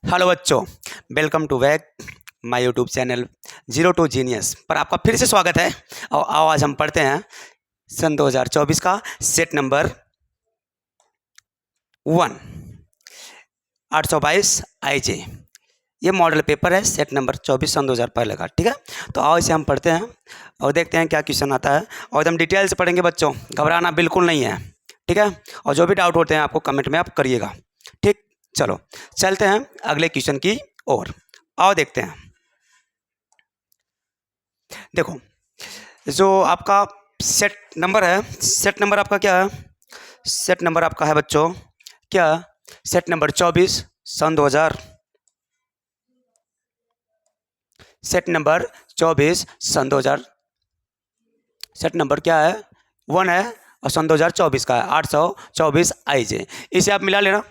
Hello बच्चों, welcome to back my YouTube channel zero to genius पर आपका फिर से स्वागत है। और आओ आज हम पढ़ते हैं सन 2024 का सेट नंबर 1 822 IJ। ये मॉडल पेपर है, सेट नंबर 24 सन 2000 का। ठीक है, तो आओ इसे हम पढ़ते हैं और देखते हैं क्या क्वेश्चन आता है और एकदम डिटेल से पढ़ेंगे बच्चों, घबराना बिल्कुल नहीं है। ठीक है, और जो भी डाउट होते हैं आपको कमेंट में आप करिएगा। ठीक, चलो चलते हैं अगले क्वेश्चन की ओर। आओ देखते हैं। देखो, जो आपका सेट नंबर है, सेट नंबर आपका क्या है? सेट नंबर आपका है बच्चों क्या? सेट नंबर 24 सन 2000। सेट नंबर 24 सन 2000। सेट नंबर क्या है? 1 है और सन 2024 का है 824 IJ। इसे आप मिला लेना,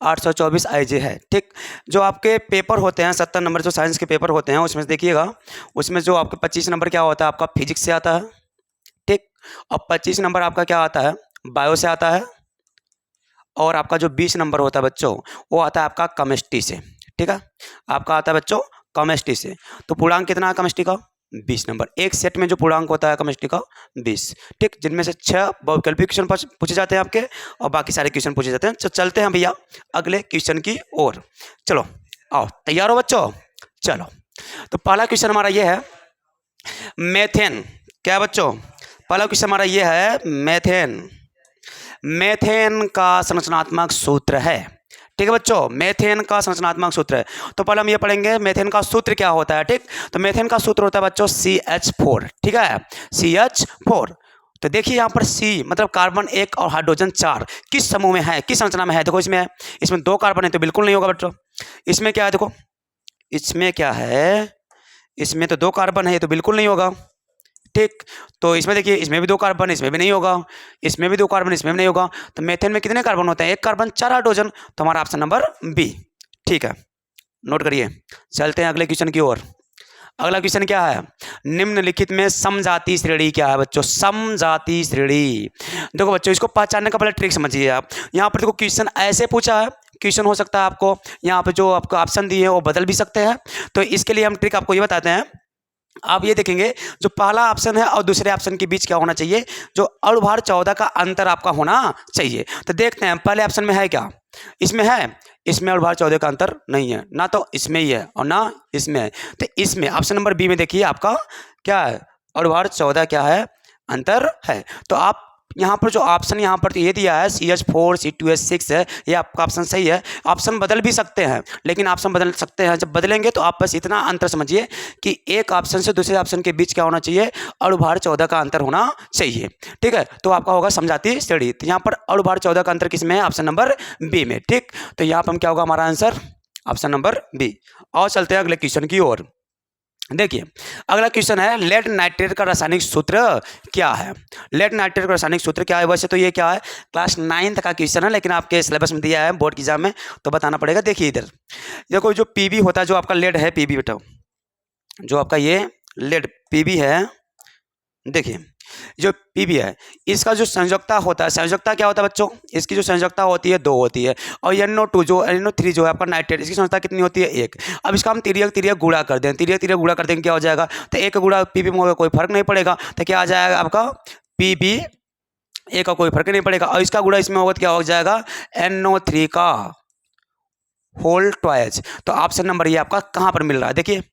824 IJ है। ठीक, जो आपके पेपर होते हैं 70 नंबर जो साइंस के पेपर होते हैं उसमें से देखिएगा, उसमें जो आपके 25 नंबर क्या होता है आपका फिजिक्स से आता है। ठीक, और 25 नंबर आपका क्या आता है? बायो से आता है। और आपका जो 20 नंबर होता है बच्चों वो आता है आपका केमिस्ट्री से। ठीक है, आपका आता है बच्चों केमिस्ट्री से। तो पूर्णांक कितना है केमिस्ट्री का? 20 नंबर। एक सेट में जो पूर्णांक होता है केमिस्ट्री का 20। ठीक, जिनमें से 6 बहुविकल्पी क्वेश्चन पूछे जाते हैं आपके और बाकी सारे क्वेश्चन पूछे जाते हैं। तो चलते हैं भैया अगले क्वेश्चन की ओर। चलो आओ, तैयार हो बच्चों? चलो, तो पहला क्वेश्चन हमारा ये है मेथेन। क्या बच्चों? पहला क्वेश्चन हमारा ये है मेथेन। मेथेन का संरचनात्मक सूत्र है। ठीक है बच्चों, मेथेन का संरचनात्मक सूत्र है। तो पहले हम ये पढ़ेंगे मेथेन का सूत्र क्या होता है। ठीक, तो मेथेन का सूत्र होता है बच्चों CH4। ठीक है, CH4। तो देखिए यहाँ पर C मतलब कार्बन 1 और हाइड्रोजन 4 किस समूह में है, किस संरचना में है? देखो इसमें इसमें 2 कार्बन है तो बिल्कुल नहीं होगा बच्चों। इसमें क्या है? देखो इसमें क्या है, इसमें तो 2 कार्बन है, ये तो बिल्कुल नहीं होगा। ठीक, तो इसमें देखिए इसमें भी 2 कार्बन, इसमें भी नहीं होगा, इसमें भी 2 कार्बन, इसमें भी नहीं होगा। तो मेथेन में कितने कार्बन होते हैं? 1 कार्बन 4 हाइड्रोजन। तो हमारा ऑप्शन नंबर बी। ठीक है, नोट करिए। चलते हैं अगले क्वेश्चन की ओर। अगला क्वेश्चन क्या है? निम्नलिखित में समजातीय श्रेणी क्या है बच्चों? समजातीय श्रेणी। देखो बच्चों, इसको पहचानने का पहले ट्रिक समझिए आप। यहाँ पर देखो क्वेश्चन ऐसे पूछा है, क्वेश्चन हो सकता है आपको यहाँ पे जो आपको ऑप्शन दिए हैं वो बदल भी सकते हैं। तो इसके लिए हम ट्रिक आपको ये बताते हैं। आप ये देखेंगे जो पहला ऑप्शन है और दूसरे ऑप्शन के बीच क्या होना चाहिए, जो अणुभार 14 का अंतर आपका होना चाहिए। तो देखते हैं पहले ऑप्शन में है क्या? इसमें है, इसमें अणुभार 14 का अंतर नहीं है, ना तो इसमें ही है और ना इसमें है। तो इसमें ऑप्शन नंबर बी में देखिए आपका क्या है, अणुभार 14 क्या है, अंतर है। तो आप यहाँ पर जो ऑप्शन यहाँ पर ये दिया है CH4 C2H6 है, ये आपका ऑप्शन सही है। ऑप्शन बदल भी सकते हैं, लेकिन ऑप्शन बदल सकते हैं, जब बदलेंगे तो आप बस इतना अंतर समझिए कि एक ऑप्शन से दूसरे ऑप्शन के बीच क्या होना चाहिए, अणुभार 14 का अंतर होना चाहिए। ठीक है, तो आपका होगा समजातीय श्रेणी। तो यहाँ पर अणुभार 14 का अंतर किसमें है? ऑप्शन नंबर बी में। ठीक, तो यहाँ पर क्या होगा हमारा आंसर? Option number B. और चलते हैं अगले क्वेश्चन की ओर। देखिए अगला क्वेश्चन है लेड नाइट्रेट का रासायनिक सूत्र क्या है? लेड नाइट्रेट का रासायनिक सूत्र क्या है? वैसे तो ये क्या है, क्लास 9 का क्वेश्चन है, लेकिन आपके सिलेबस में दिया है बोर्ड की एग्जाम में तो बताना पड़ेगा। देखिए इधर देखो, जो पीबी होता है, जो आपका लेड है पीबी बेटा, जो आपका ये लेड पीबी है, देखिए जो पीबी है इसका जो संयोजकता होता है, संयोजकता क्या होता है बच्चों? इसकी जो संयोजकता होती है 2 होती है। और NO2 जो NO3 जो है आपका नाइट्रेट, इसकी संयोजकता कितनी होती है? 1। अब इसका हम तिर्यक तिर्यक गुणा कर दें, तिर्यक तिर्यक गुणा कर देंगे क्या हो जाएगा? तो 1 का गुणा पीबी में होगा, कोई फर्क नहीं पड़ेगा। तो क्या आ जाएगा आपका पीबी 1 का कोई फर्क नहीं पड़ेगा। और इसका गुणा इसमें होगा तो क्या हो जाएगा? NO3 का होल ट्वाइस। तो ऑप्शन नंबर ये आपका कहाँ पर मिल रहा है? देखिए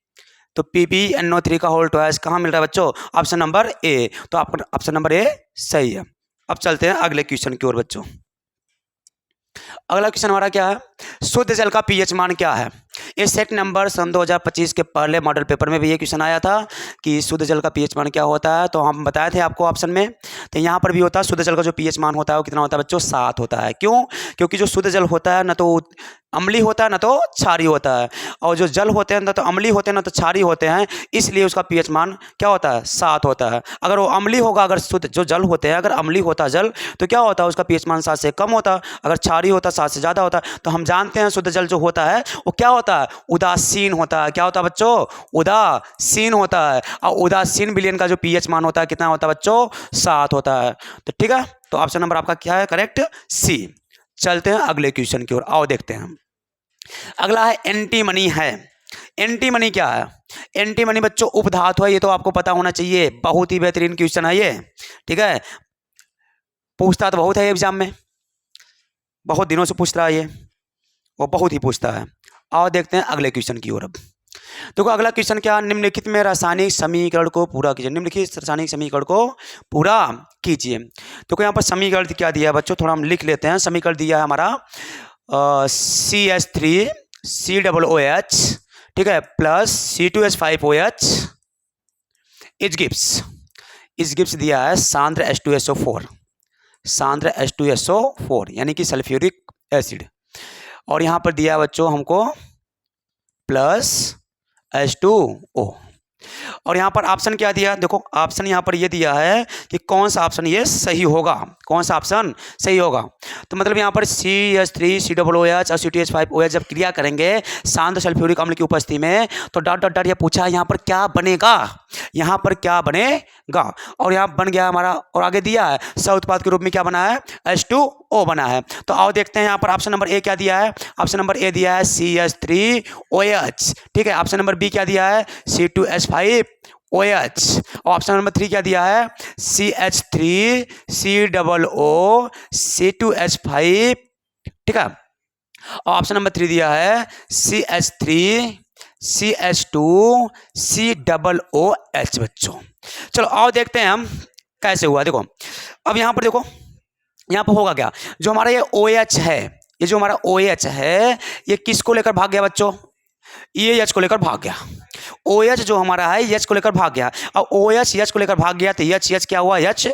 तो PbNO3 का होल ट्वाइस कहाँ मिल रहा है बच्चों? Option number A. तो आपका ऑप्शन नंबर ए सही है। अब चलते हैं अगले क्वेश्चन की ओर बच्चों। अगला क्वेश्चन हमारा क्या है? शुद्ध जल का पीएच मान क्या है? ये सेट नंबर सन 2025 के पहले मॉडल पेपर में भी ये क्वेश्चन आया था कि शुद्ध जल का पीएच मान क्या होता है। तो हम बताए थे आपको ऑप्शन में, तो यहाँ पर भी होता है शुद्ध जल का जो पीएच मान होता है वो कितना होता है बच्चों? 7 होता है। क्यों? क्योंकि जो शुद्ध जल होता है ना तो अम्लीय होता है ना तो क्षारीय होता है, और जो जल होते हैं ना तो अम्लीय होते हैं ना तो क्षारीय होते हैं, इसलिए उसका पीएच मान क्या होता है? 7 होता है। अगर वो अम्लीय होगा, अगर शुद्ध जो जल होते हैं अगर अम्लीय होता जल तो क्या होता है? उसका पीएच मान 7 से कम होता। अगर क्षारीय होता 7 से ज़्यादा होता। तो हम जानते हैं शुद्ध जल जो होता है वो क्या होता है? उदासीन होता है। क्या होता है बच्चों? उदासीन होता है। और उदासीन विलयन का जो पीएच मान होता है कितना होता है बच्चों? 7 होता है। तो ठीक है, तो ऑप्शन नंबर आपका क्या है? करेक्ट सी। चलते हैं अगले क्वेश्चन की ओर, आओ देखते हैं हम। अगला है एंटीमनी है। एंटीमनी क्या है? एंटीमनी बच्चों उपधातु है, ये तो आपको पता होना चाहिए, बहुत ही बेहतरीन क्वेश्चन है ये, ठीक है, पूछता तो बहुत है एग्जाम में, बहुत दिनों से पूछ रहा है ये, वो बहुत ही पूछता है। आओ देखते हैं अगले क्वेश्चन की ओर। अब देखो अगला क्वेश्चन क्या, निम्नलिखित में रासायनिक समीकरण को पूरा कीजिए। निम्नलिखित रासायनिक समीकरण को पूरा कीजिए। तो यहाँ पर समीकरण क्या दिया है बच्चों, थोड़ा हम लिख लेते हैं। समीकरण दिया है हमारा CH3COOH, ठीक है, प्लस C2H5OH इज गिब्स दिया है सांद्र H2SO4, सांद्र H2SO4 यानी कि सल्फ्यूरिक एसिड, और यहाँ पर दिया है बच्चों हमको प्लस H2O, और यहाँ पर ऑप्शन क्या दिया, देखो ऑप्शन यहाँ पर ये दिया है कि कौन सा ऑप्शन ये सही होगा, कौन सा ऑप्शन सही होगा। तो मतलब यहाँ पर CH3COOH और C2H5OH जब क्रिया करेंगे शांत सल्फ्यूरिक अम्ल की उपस्थिति में, तो डॉट डॉट डॉट ये पूछा यहाँ पर क्या बनेगा, यहाँ पर क्या बनेगा, और यहाँ बन गया हमारा, और आगे दिया है सह उत्पाद के रूप में क्या बना है, H2O बना है। तो आओ देखते हैं यहाँ पर ऑप्शन नंबर ए क्या दिया है। ऑप्शन नंबर ए दिया है CH3OH, ठीक है। ऑप्शन नंबर बी क्या दिया है, C2H5OH, और ऑप्शन नंबर 3 क्या दिया है, CH3COO C2H5, ठीक है, और ऑप्शन नंबर 3 दिया है CH3CH2COOH बच्चों। चलो आओ देखते हैं हम कैसे हुआ। देखो अब यहाँ पर देखो, यहाँ पर होगा क्या, जो हमारा ये OH है, ये जो हमारा OH है ये किसको लेकर भाग गया बच्चों, ये H को लेकर भाग गया। OH जो हमारा है H को लेकर भाग गया, और OH H को लेकर भाग गया तो H क्या हुआ, H2,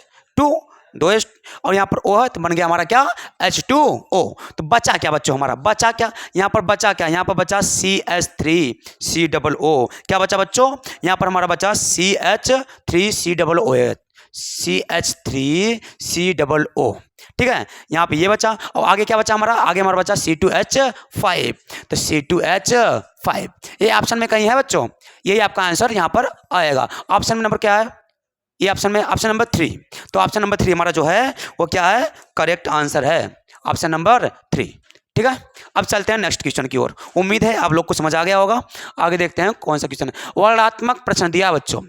दो H, और यहाँ पर OH बन गया हमारा क्या, H2O। तो बचा क्या बच्चों, हमारा बचा क्या, यहाँ पर बचा क्या, यहाँ पर बचा CH3COO, क्या बचा बच्चों, यहाँ पर हमारा बचा CH3COOH, CH3COO, ठीक है, यहाँ पे ये बचा, और आगे क्या बचा हमारा, आगे हमारा बचा C2H5, तो C2H5 ये ऑप्शन में कहीं है बच्चों, यही आपका आंसर यहाँ पर आएगा। ऑप्शन में नंबर क्या है, ये ऑप्शन में ऑप्शन नंबर 3, तो ऑप्शन नंबर 3 हमारा जो है वो क्या है, करेक्ट आंसर है ऑप्शन नंबर 3, ठीक है। अब चलते हैं नेक्स्ट क्वेश्चन की ओर। उम्मीद है आप लोग को समझ आ गया होगा। आगे देखते हैं कौन सा क्वेश्चन है। वर्णनात्मक प्रश्न दिया बच्चों,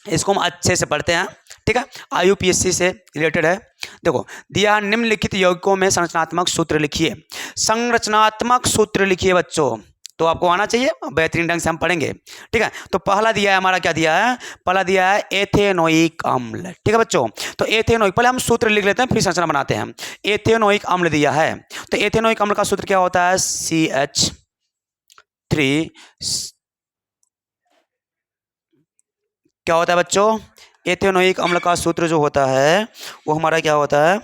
इसको हम अच्छे से पढ़ते हैं, ठीक है, IUPAC से रिलेटेड है। देखो दिया निम्नलिखित यौगिकों में संरचनात्मक सूत्र लिखिए। संरचनात्मक सूत्र लिखिए बच्चों, तो आपको आना चाहिए, बेहतरीन ढंग से हम पढ़ेंगे, ठीक है। तो पहला दिया है हमारा, क्या दिया है, पहला दिया है एथेनोइक अम्ल, ठीक है बच्चों। तो एथेनोइक, पहले हम सूत्र लिख लेते हैं फिर संरचना बनाते हैं। एथेनोइक अम्ल दिया है, तो एथेनोइक अम्ल का सूत्र क्या होता है, CH3, क्या होता है बच्चों, एथेनोइक अम्ल का सूत्र जो होता है वो हमारा क्या होता है,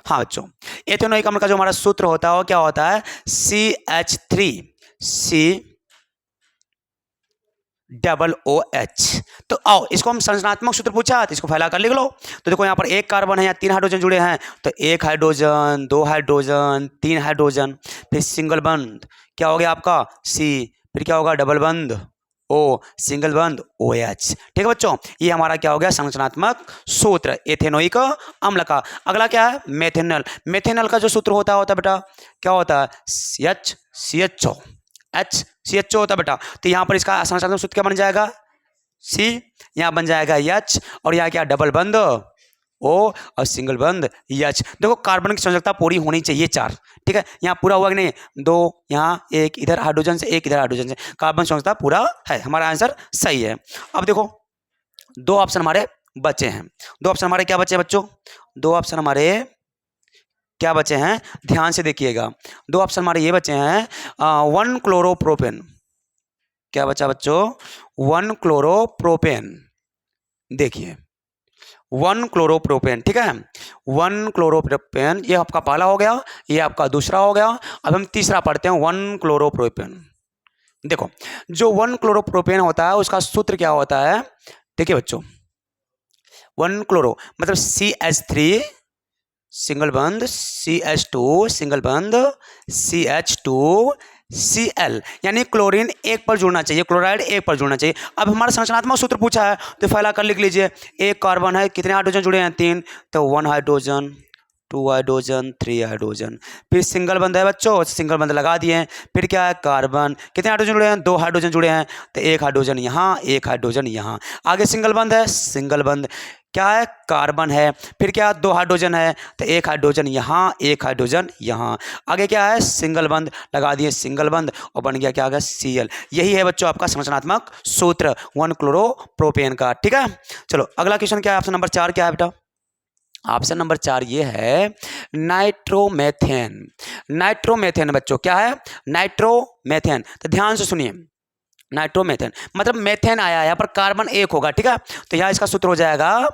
हाँ बच्चों, एथेनोइक अम्ल का जो हमारा सूत्र होता है वो क्या होता है, CH3COOH। तो आओ इसको हम संरचनात्मक सूत्र पूछा तो इसको फैला कर लिख लो। तो देखो यहाँ पर एक कार्बन है, यहाँ 3 हाइड्रोजन जुड़े हैं, तो 1 हाइड्रोजन, 2 हाइड्रोजन, 3 हाइड्रोजन, फिर सिंगल बंद क्या हो गया आपका C, फिर क्या होगा डबल बंद O, सिंगल बंद OH, ठीक है बच्चों। ये हमारा क्या हो गया, संरचनात्मक सूत्र एथेनोइक अम्ल का। अगला क्या है, मेथेनॉल। मेथेनॉल का जो सूत्र होता है बेटा क्या होता है, CHCHO होता है बेटा। तो यहाँ पर इसका संरचनात्मक सूत्र क्या बन जाएगा, C, यहाँ बन जाएगा H, और यहाँ क्या डबल बंद O और सिंगल बंद H। देखो कार्बन की संयोजकता पूरी होनी चाहिए 4, ठीक है। यहाँ पूरा हुआ कि नहीं, 2 यहाँ, 1 इधर हाइड्रोजन से, 1 इधर हाइड्रोजन से, कार्बन संयोजकता पूरा है, हमारा आंसर सही है। अब देखो 2 ऑप्शन हमारे बचे हैं, 2 ऑप्शन हमारे क्या बचे हैं बच्चों, 2 ऑप्शन हमारे क्या बचे हैं, ध्यान से देखिएगा। 2 ऑप्शन हमारे ये बचे हैं, 1 क्लोरोप्रोपेन, क्या बचा बच्चों, 1 क्लोरोप्रोपेन, देखिए 1 क्लोरोप्रोपेन, ठीक है, 1 क्लोरोप्रोपेन, ये आपका पहला हो गया, ये आपका दूसरा हो गया। अब हम तीसरा पढ़ते हैं, 1 क्लोरोप्रोपेन। देखो जो 1 क्लोरोप्रोपेन होता है उसका सूत्र क्या होता है, देखिए बच्चों 1 क्लोरो मतलब CH3 सिंगल बंद, CH2 सिंगल बंद, CH2Cl, यानी क्लोरीन एक पर जुड़ना चाहिए, क्लोराइड एक पर जुड़ना चाहिए। अब हमारा संरचनात्मक सूत्र पूछा है तो फैला कर लिख लीजिए। एक कार्बन है, कितने हाइड्रोजन जुड़े हैं, 3, तो 1 हाइड्रोजन, 2 हाइड्रोजन 3 हाइड्रोजन। फिर सिंगल बंद है बच्चों, सिंगल बंद लगा दिए हैं। फिर क्या है कार्बन, कितने हाइड्रोजन जुड़े हैं? 2 हाइड्रोजन जुड़े हैं, तो 1 हाइड्रोजन यहाँ, 1 हाइड्रोजन यहाँ। आगे सिंगल बंद है, सिंगल बंद क्या है? कार्बन है। फिर क्या 2 हाइड्रोजन है, तो 1 हाइड्रोजन यहाँ, 1 हाइड्रोजन यहाँ। आगे क्या है? सिंगल बंद लगा दिए, सिंगल बंद, और बन गया क्या? आ गया Cl। यही है बच्चों आपका संरचनात्मक सूत्र 1 क्लोरोप्रोपेन का। ठीक है, चलो अगला क्वेश्चन क्या है? ऑप्शन नंबर 4 क्या है बेटा? ऑप्शन नंबर 4 ये है नाइट्रोमेथेन। नाइट्रोमेथेन बच्चों क्या है? नाइट्रोमेथेन। तो ध्यान से सुनिए, नाइट्रोमेथेन मतलब मेथेन आया है, यहाँ पर कार्बन एक होगा। ठीक है, तो यहाँ इसका सूत्र हो जाएगा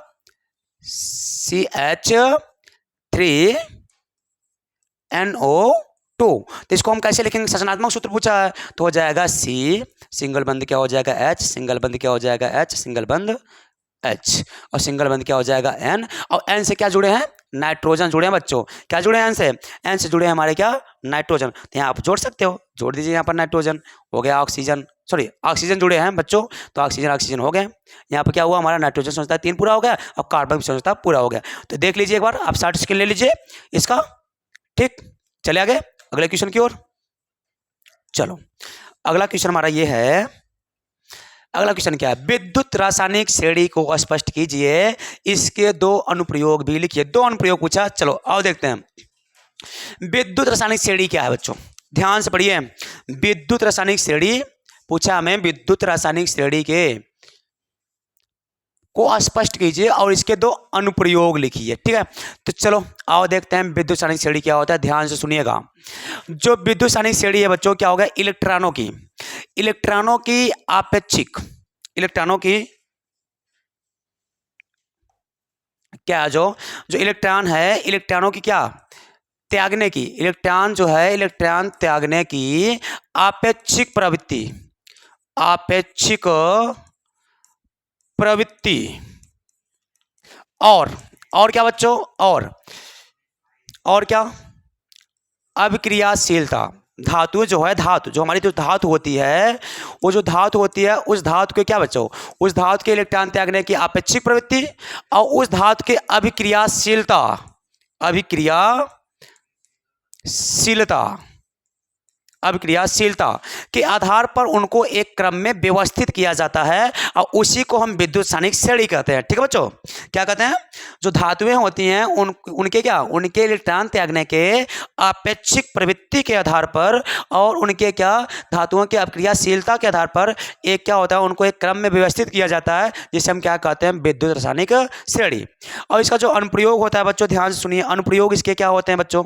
CH3NO2। तो इसको हम कैसे लिखेंगे? संरचनात्मक सूत्र पूछा है, तो हो जाएगा C, सिंगल बंद क्या हो जाएगा? H, सिंगल बंद क्या हो जाएगा? H, सिंगल बंद H, और सिंगल बंद क्या हो जाएगा? N, और N से क्या जुड़े हैं? नाइट्रोजन जुड़े हैं बच्चों। क्या जुड़े हैं? N से, N से जुड़े हैं हमारे क्या? नाइट्रोजन। तो यहाँ आप जोड़ सकते हो, जोड़ दीजिए यहाँ पर नाइट्रोजन, हो गया ऑक्सीजन, सॉरी ऑक्सीजन जुड़े हैं बच्चों, तो ऑक्सीजन ऑक्सीजन हो गए। यहाँ पर क्या हुआ? हमारा नाइट्रोजन समझता है 3 पूरा हो गया, और कार्बन भी समझता पूरा हो गया। तो देख लीजिए एक बार, आप 60 सेकेंड ले लीजिए इसका। ठीक, चले आगे अगले क्वेश्चन की ओर। चलो अगला क्वेश्चन हमारा ये है, अगला क्वेश्चन क्या है? विद्युत रासायनिक श्रेणी को स्पष्ट कीजिए, इसके 2 अनुप्रयोग भी लिखिए। 2 अनुप्रयोग पूछा, चलो आओ देखते हैं। विद्युत रासायनिक श्रेणी क्या है बच्चों? ध्यान से पढ़िए, विद्युत रासायनिक श्रेणी पूछा हमें, विद्युत रासायनिक श्रेणी के को स्पष्ट कीजिए और इसके 2 अनुप्रयोग लिखिए। ठीक है, तो चलो आओ देखते हैं विद्युत रासायनिक श्रेणी क्या होता है। ध्यान से सुनिएगा, जो विद्युत रासायनिक श्रेणी है बच्चों क्या होगा? इलेक्ट्रॉनों की, इलेक्ट्रॉनों की आपेक्षिक, इलेक्ट्रॉनों की क्या, जो इलेक्ट्रॉन है, इलेक्ट्रॉनों की क्या? त्यागने की, इलेक्ट्रॉन जो है, इलेक्ट्रॉन त्यागने की आपेक्षिक प्रवृत्ति, आपेक्षिक प्रवृत्ति, और क्या बच्चों? और क्या? अभिक्रियाशीलता। धातु जो है, धातु जो हमारी जो धातु होती है, वो जो धातु होती है, उस धातु के क्या बच्चों? उस धातु के इलेक्ट्रॉन त्यागने की आपेक्षिक प्रवृत्ति, और उस धातु के अभिक्रियाशीलता, अभिक्रियाशीलता, अभिक्रियाशीलता के आधार पर उनको एक क्रम में व्यवस्थित किया जाता है, और उसी को हम विद्युत रासायनिक श्रेणी कहते हैं। ठीक है बच्चों, क्या कहते हैं? जो धातुएं होती हैं उनके क्या? उनके इलेक्ट्रॉन त्यागने के आपेक्षिक प्रवृत्ति के आधार पर, और उनके क्या? धातुओं की अभिक्रियाशीलता के आधार पर एक क्या होता है? उनको एक क्रम में व्यवस्थित किया जाता है, जिसे हम क्या कहते हैं? विद्युत रासायनिक श्रेणी। और इसका जो अनुप्रयोग होता है बच्चों, ध्यान से सुनिए, अनुप्रयोग इसके क्या होते हैं बच्चों?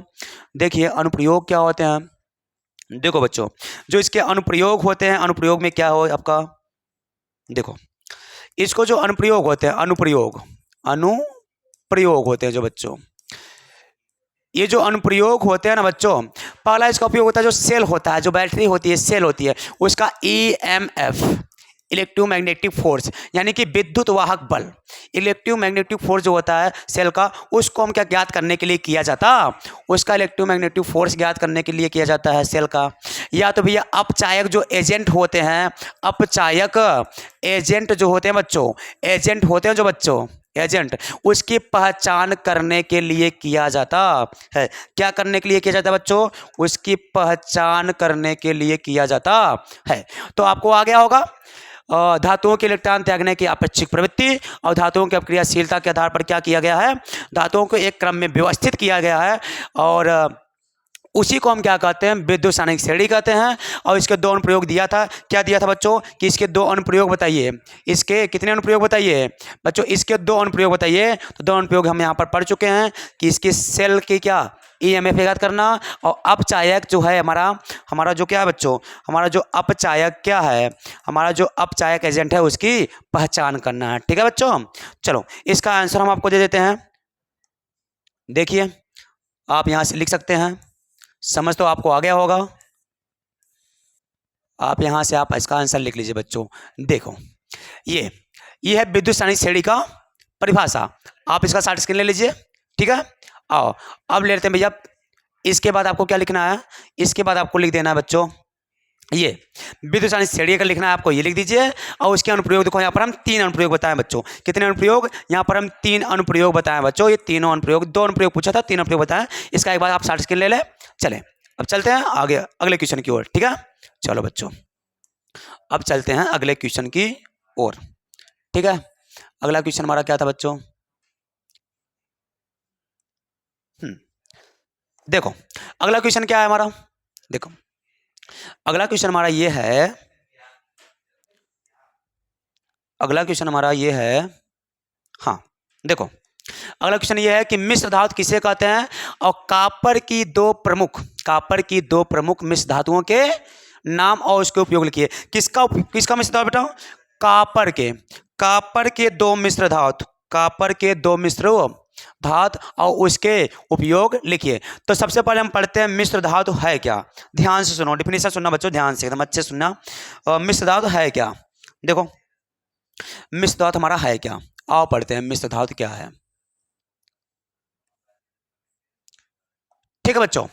देखिए अनुप्रयोग क्या होते हैं, देखो बच्चों, जो इसके अनुप्रयोग होते हैं, अनुप्रयोग में क्या हो आपका? देखो, इसको जो अनुप्रयोग होते हैं, अनुप्रयोग होते हैं जो बच्चों, ये जो अनुप्रयोग होते हैं ना बच्चों, पहला इसका उपयोग होता है जो सेल होता है, जो बैटरी होती है, सेल होती है, उसका EMF, इलेक्ट्रोमैग्नेटिक फोर्स, यानी कि विद्युत वाहक बल, इलेक्ट्रोमैग्नेटिक फोर्स जो होता है सेल का, उसको हम क्या ज्ञात करने के लिए किया जाता? उसका इलेक्ट्रोमैग्नेटिक फोर्स ज्ञात करने के लिए किया जाता है सेल का। या तो भैया अपचायक जो एजेंट होते हैं, अपचायक एजेंट जो होते हैं बच्चों, एजेंट होते हैं जो बच्चों, एजेंट, उसकी पहचान करने के लिए किया जाता है। क्या करने के लिए किया जाता है बच्चों? उसकी पहचान करने के लिए किया जाता है। तो आपको आ गया होगा धातुओं के इलेक्ट्रॉन त्यागने की आपेक्षिक प्रवृत्ति और धातुओं की अभिक्रियाशीलता के आधार पर क्या किया गया है? धातुओं को एक क्रम में व्यवस्थित किया गया है, और उसी को हम क्या कहते हैं? विद्युत रासायनिक श्रेणी कहते हैं। और इसके 2 अनुप्रयोग दिया था, क्या दिया था बच्चों? कि इसके 2 अनुप्रयोग बताइए। इसके कितने अनुप्रयोग बताइए बच्चों? इसके 2 अनुप्रयोग बताइए। तो 2 अनुप्रयोग हम यहाँ पर पढ़ चुके हैं कि इसकी सेल की क्या? EMF ज्ञात करना, और अपचायक जो है हमारा जो क्या है बच्चों? हमारा जो अपचायक क्या है? हमारा जो अपचायक एजेंट है, उसकी पहचान करना है। ठीक है बच्चों, चलो इसका आंसर हम आपको दे देते हैं। देखिए आप यहाँ से लिख सकते हैं, समझ तो आपको आ गया होगा। आप यहाँ से आप इसका आंसर लिख लीजिए बच्चों। देखो ये है विद्युत रासायनिक श्रेणी का परिभाषा। आप इसका शॉर्ट स्क्रीन ले लीजिए। ठीक है, आओ अब ले लेते हैं भैया। इसके बाद आपको क्या लिखना है? इसके बाद आपको लिख देना है बच्चों ये विद्युत रासायनिक श्रेणी अगर लिखना है आपको ये लिख दीजिए। और उसके अनुप्रयोग देखो यहाँ पर हम 3 अनुप्रयोग बताएं बच्चों। कितने अनुप्रयोग? यहाँ पर हम 3 अनुप्रयोग बताएं बच्चों। ये तीनों अनुप्रयोग, 2 अनुप्रयोग पूछा था, 3 अनुप्रयोग बताएं। इसका एक बार आप शॉर्ट स्क्रीन ले लें। चलें अब चलते हैं आगे अगले क्वेश्चन की ओर। ठीक है, चलो बच्चों अब चलते हैं अगले क्वेश्चन की ओर। ठीक है, अगला क्वेश्चन हमारा क्या था बच्चों? देखो अगला क्वेश्चन क्या है हमारा। देखो अगला क्वेश्चन हमारा ये है, अगला क्वेश्चन हमारा ये है, हाँ देखो अगला क्वेश्चन ये है कि मिश्र धातु किसे कहते हैं और कॉपर की दो प्रमुख मिश्र धातुओं के नाम और उसके उपयोग लिखिए। किसका मिश्र धातु बेटा? कॉपर के दो मिश्र धातु और उसके उपयोग लिखिए। तो सबसे पहले हम पढ़ते हैं मिश्र धातु है क्या। ध्यान से सुनो, डिफिनेशन सुनना बच्चों, ध्यान से एकदम अच्छे सुनना। मिश्र धातु है क्या? देखो मिश्र धातु हमारा है क्या, आओ पढ़ते हैं मिश्र धातु क्या है। ठीक है बच्चों,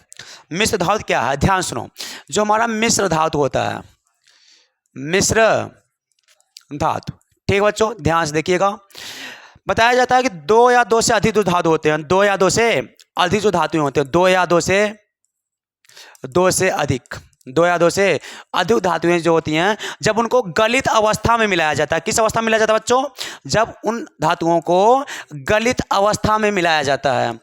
मिश्र धातु क्या है ध्यान सुनो। जो हमारा मिश्र धातु होता है, मिश्र धातु, ठीक है बच्चों ध्यान से देखिएगा। बताया जाता है कि 2 या 2 से अधिक जो धातु होते हैं, 2 या 2 से अधिक जो धातुएं होते हैं, 2 या 2 से अधिक धातुएं जो होती हैं, जब उनको गलित अवस्था में मिलाया जाता है। किस अवस्था में मिलाया जाता है बच्चों? जब उन धातुओं को गलित अवस्था में मिलाया जाता है,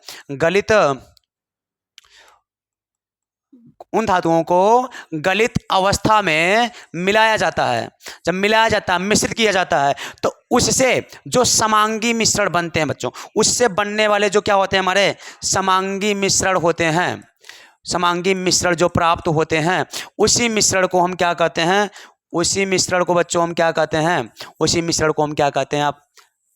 उन धातुओं को गलित अवस्था में मिलाया जाता है। जब मिलाया जाता है, मिश्रित किया जाता है, तो उससे जो समांगी मिश्रण बनते हैं बच्चों, उससे बनने वाले जो क्या होते हैं हमारे समांगी मिश्रण होते हैं, समांगी मिश्रण जो प्राप्त होते हैं, उसी मिश्रण को हम क्या कहते हैं? उसी मिश्रण को बच्चों हम क्या कहते हैं? उसी मिश्रण को हम क्या कहते हैं? आप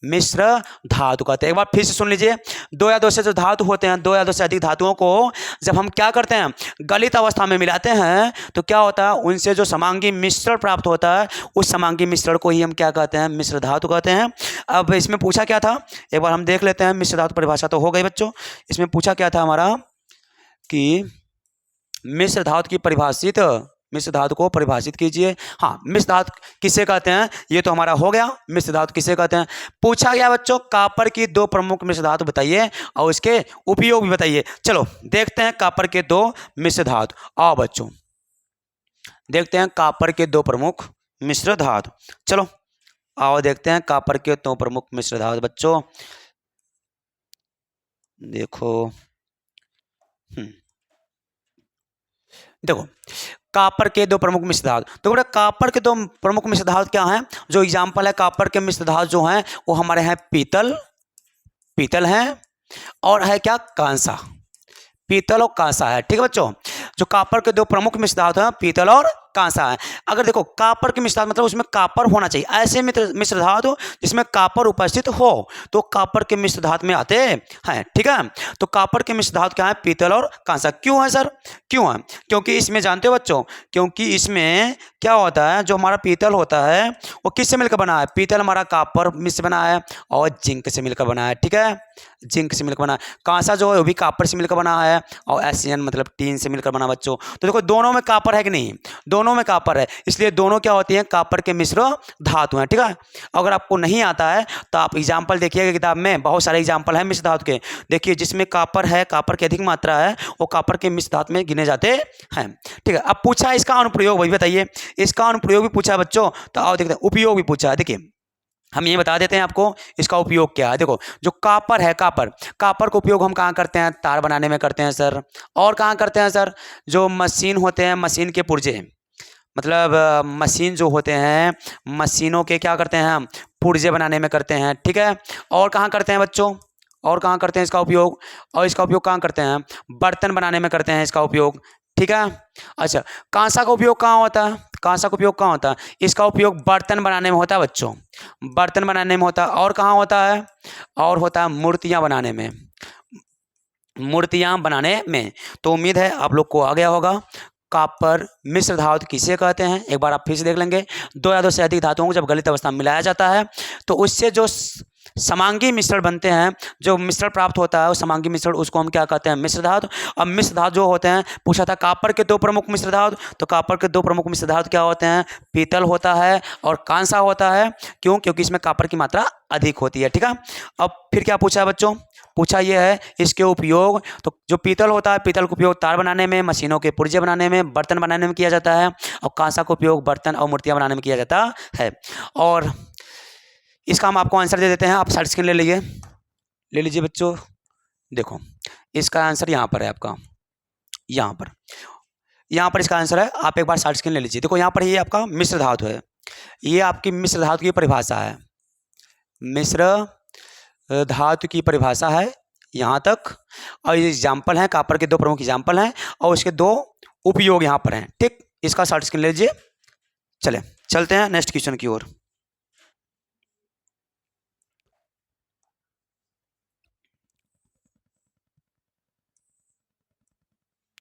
मिश्र धातु कहते हैं। एक बार फिर से सुन लीजिए, 2 या 2 से जो धातु होते हैं, 2 या 2 से अधिक धातुओं को जब हम क्या करते हैं? गलित अवस्था में मिलाते हैं, तो क्या होता है? उनसे जो समांगी मिश्रण प्राप्त होता है, उस समांगी मिश्रण को ही हम क्या कहते हैं? मिश्र धातु कहते हैं। अब इसमें पूछा क्या था, एक बार हम देख लेते हैं। मिश्र धातु परिभाषा तो हो गई बच्चों। इसमें पूछा क्या था हमारा कि मिश्र धातु को परिभाषित कीजिए। हाँ, मिश्र धातु किसे कहते हैं, ये तो हमारा हो गया। मिश्र धातु किसे कहते हैं? पूछा गया बच्चों कॉपर की 2 प्रमुख मिश्र धातु बताइए और उसके उपयोग भी बताइए। चलो देखते हैं कॉपर के 2 मिश्र धातु। आओ बच्चों देखते हैं कॉपर के 2 प्रमुख मिश्र धातु। चलो आओ देखते हैं कॉपर के 2 प्रमुख मिश्र धातु बच्चों। देखो देखो कॉपर के 2 प्रमुख मिश्र धातु। तो बेटा कॉपर के 2 प्रमुख मिश्र धातु क्या हैं? जो एग्जाम्पल है कॉपर के मिश्र धातु जो हैं वो हमारे हैं पीतल हैं, और है क्या? कांसा। पीतल और कांसा है। ठीक है बच्चों, जो कॉपर के 2 प्रमुख मिश्र धातु हैं पीतल और कांसा है। अगर देखो कॉपर के मिश्र धातु मतलब उसमें कॉपर होना चाहिए। ऐसे मिश्र धातु जिसमें कॉपर उपस्थित हो तो कॉपर के मिश्र धातु में आते हैं। ठीक है, तो कॉपर के मिश्र धातु क्या है? पीतल और कांसा। क्यों है सर? क्यों है? क्योंकि इसमें जानते हो बच्चों, क्योंकि इसमें क्या होता है, जो हमारा पीतल होता है वो किससे मिलकर बना है? पीतल हमारा कॉपर मिश्र बना है और जिंक से मिलकर बना है। ठीक है, जिंक से मिलकर बना है। कांसा जो है वो भी कॉपर से मिलकर बना है और एसियन मतलब टीन से मिलकर बना बच्चों। तो देखो दोनों में कॉपर है कि नहीं? दोनों में कॉपर है, इसलिए दोनों क्या होती हैं? कॉपर के मिश्र धातु हैं। ठीक है, अगर आपको नहीं आता है तो आप एग्जाम्पल देखिएगा किताब में, बहुत सारे एग्जाम्पल हैं मिश्र धातु के। देखिए जिसमें कॉपर है, कॉपर की अधिक मात्रा है, वो कॉपर के मिश्र धातु में गिने जाते हैं। ठीक है, अब पूछा इसका अनुप्रयोग वही बताइए। इसका अनुप्रयोग भी पूछा है बच्चों, तो आओ देखते हैं। उपयोग भी पूछा है। देखिए हम ये बता देते हैं आपको इसका उपयोग क्या है। देखो जो कॉपर है, कॉपर का उपयोग हम कहाँ करते हैं? तार बनाने में करते हैं सर। और कहाँ करते हैं सर? जो मशीन होते हैं, मशीन के पुर्जे, मतलब मशीन जो होते हैं, मशीनों के क्या करते हैं हम? पुर्जे बनाने में करते हैं। ठीक है, और कहाँ करते हैं बच्चों? और कहाँ करते हैं इसका उपयोग? और इसका उपयोग कहाँ करते हैं? बर्तन बनाने में करते हैं इसका उपयोग। ठीक है, अच्छा कांसा का उपयोग कहाँ होता है? कांसा का उपयोग कहाँ होता है? इसका उपयोग बर्तन बनाने में होता है बच्चों, बर्तन बनाने में होता है। और कहाँ होता है? और होता है मूर्तियाँ बनाने में, मूर्तियाँ बनाने में। तो उम्मीद है आप लोग को आ गया होगा कॉपर मिश्र धातु किसे कहते हैं। एक बार आप फिर से देख लेंगे। 2 या 2 से अधिक धातुओं को जब गलित अवस्था में मिलाया जाता है तो उससे जो समांगी मिश्रण बनते हैं, जो मिश्रण प्राप्त होता है वो समांगी मिश्रण, उसको हम क्या कहते हैं, मिश्र धातु। अब मिश्र धातु जो होते हैं, पूछा था कॉपर के दो प्रमुख मिश्र धातु, तो कॉपर के दो प्रमुख मिश्र धातु क्या होते हैं, पीतल होता है और कांसा होता है। क्यों? क्योंकि इसमें कॉपर की मात्रा अधिक होती है। ठीक है, अब फिर क्या पूछा है बच्चों, पूछा यह है इसके उपयोग। तो जो पीतल होता है, पीतल का उपयोग तार बनाने में, मशीनों के पुर्जे बनाने में, बर्तन बनाने में किया जाता है, और कांसा का उपयोग बर्तन और मूर्तियां बनाने में किया जाता है। और इसका हम आपको आंसर दे देते हैं, आप साइड स्क्रीन ले लीजिए बच्चों। देखो इसका आंसर यहाँ पर है आपका, यहाँ पर इसका आंसर है, आप एक बार साइड स्क्रीन ले लीजिए। देखो यहाँ पर ये आपका मिश्र धातु है, ये आपकी मिश्र धातु की परिभाषा है, मिश्र धातु की परिभाषा है यहाँ तक। और ये एग्जाम्पल हैं, कॉपर के दो प्रमुख एग्जाम्पल हैं और उसके दो उपयोग यहाँ पर हैं। ठीक, इसका शॉर्ट स्क्रीन ले लीजिए। चले चलते हैं नेक्स्ट क्वेश्चन की ओर।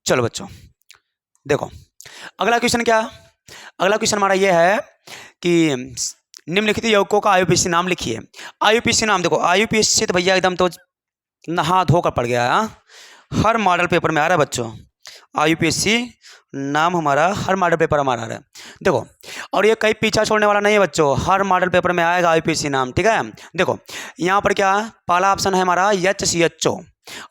चलो बच्चों देखो अगला क्वेश्चन क्या है? अगला क्वेश्चन हमारा ये है कि निम्नलिखित यौगिकों का आईयूपीएसी नाम लिखिए। आईयूपीएसी नाम देखो, आईयूपीएसी तो भैया एकदम तो नहा धोकर पड़ गया है, हाँ? हर मॉडल पेपर में आ रहा है बच्चों, आईयूपीएसी नाम हमारा हर मॉडल पेपर हमारा आ रहा है। देखो और ये कहीं पीछा छोड़ने वाला नहीं है बच्चों, हर मॉडल पेपर में आएगा आईयूपीएसी नाम। ठीक है, देखो यहाँ पर क्या है, पहला ऑप्शन है हमारा HCHO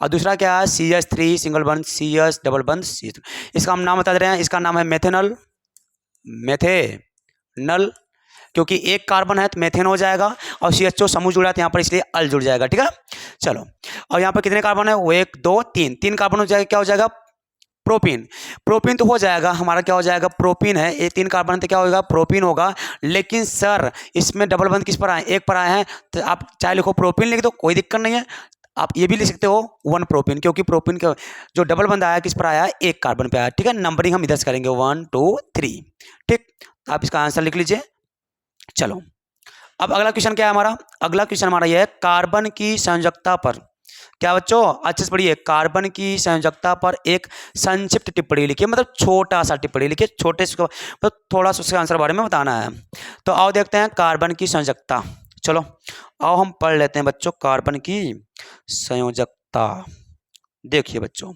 और दूसरा क्या है CH3 सिंगल बंद CS डबल बंद CH। इसका हम नाम बता दे रहे हैं, इसका नाम है मेथेनल, मेथेनल क्योंकि एक कार्बन है तो मेथेन हो जाएगा, और CHO समूह जुड़ा है तो यहाँ पर इसलिए अल जुड़ जाएगा। ठीक है, चलो और यहाँ पर कितने कार्बन है, वो 1 2 3, 3 कार्बन हो जाएगा, क्या हो जाएगा, प्रोपीन। प्रोपीन तो हो जाएगा हमारा, क्या हो जाएगा, प्रोपीन है, ये 3 कार्बन तो क्या होगा, प्रोपीन होगा। लेकिन सर इसमें डबल बंद किस पर आए, एक पर आए हैं, तो आप चाहे लिखो प्रोपीन लिख दो, कोई दिक्कत नहीं है। आप ये भी लिख सकते हो 1 प्रोपीन, क्योंकि प्रोपीन का जो डबल बंद आया किस पर आया, एक कार्बन पे आया। ठीक है, नंबरिंग हम इधर से करेंगे 1 2 3। ठीक, आप इसका आंसर लिख लीजिए। चलो अब अगला क्वेश्चन क्या है हमारा, अगला क्वेश्चन हमारा यह है कार्बन की संयोजकता पर, क्या बच्चों अच्छे से पढ़िए, कार्बन की संयोजकता पर एक संक्षिप्त टिप्पणी लिखिए, मतलब छोटा सा टिप्पणी लिखिए, छोटे से मतलब थोड़ा सा उसके आंसर बारे में बताना है। तो आओ देखते हैं कार्बन की संयोजकता। चलो आओ हम पढ़ लेते हैं बच्चों कार्बन की संयोजकता। देखिए बच्चों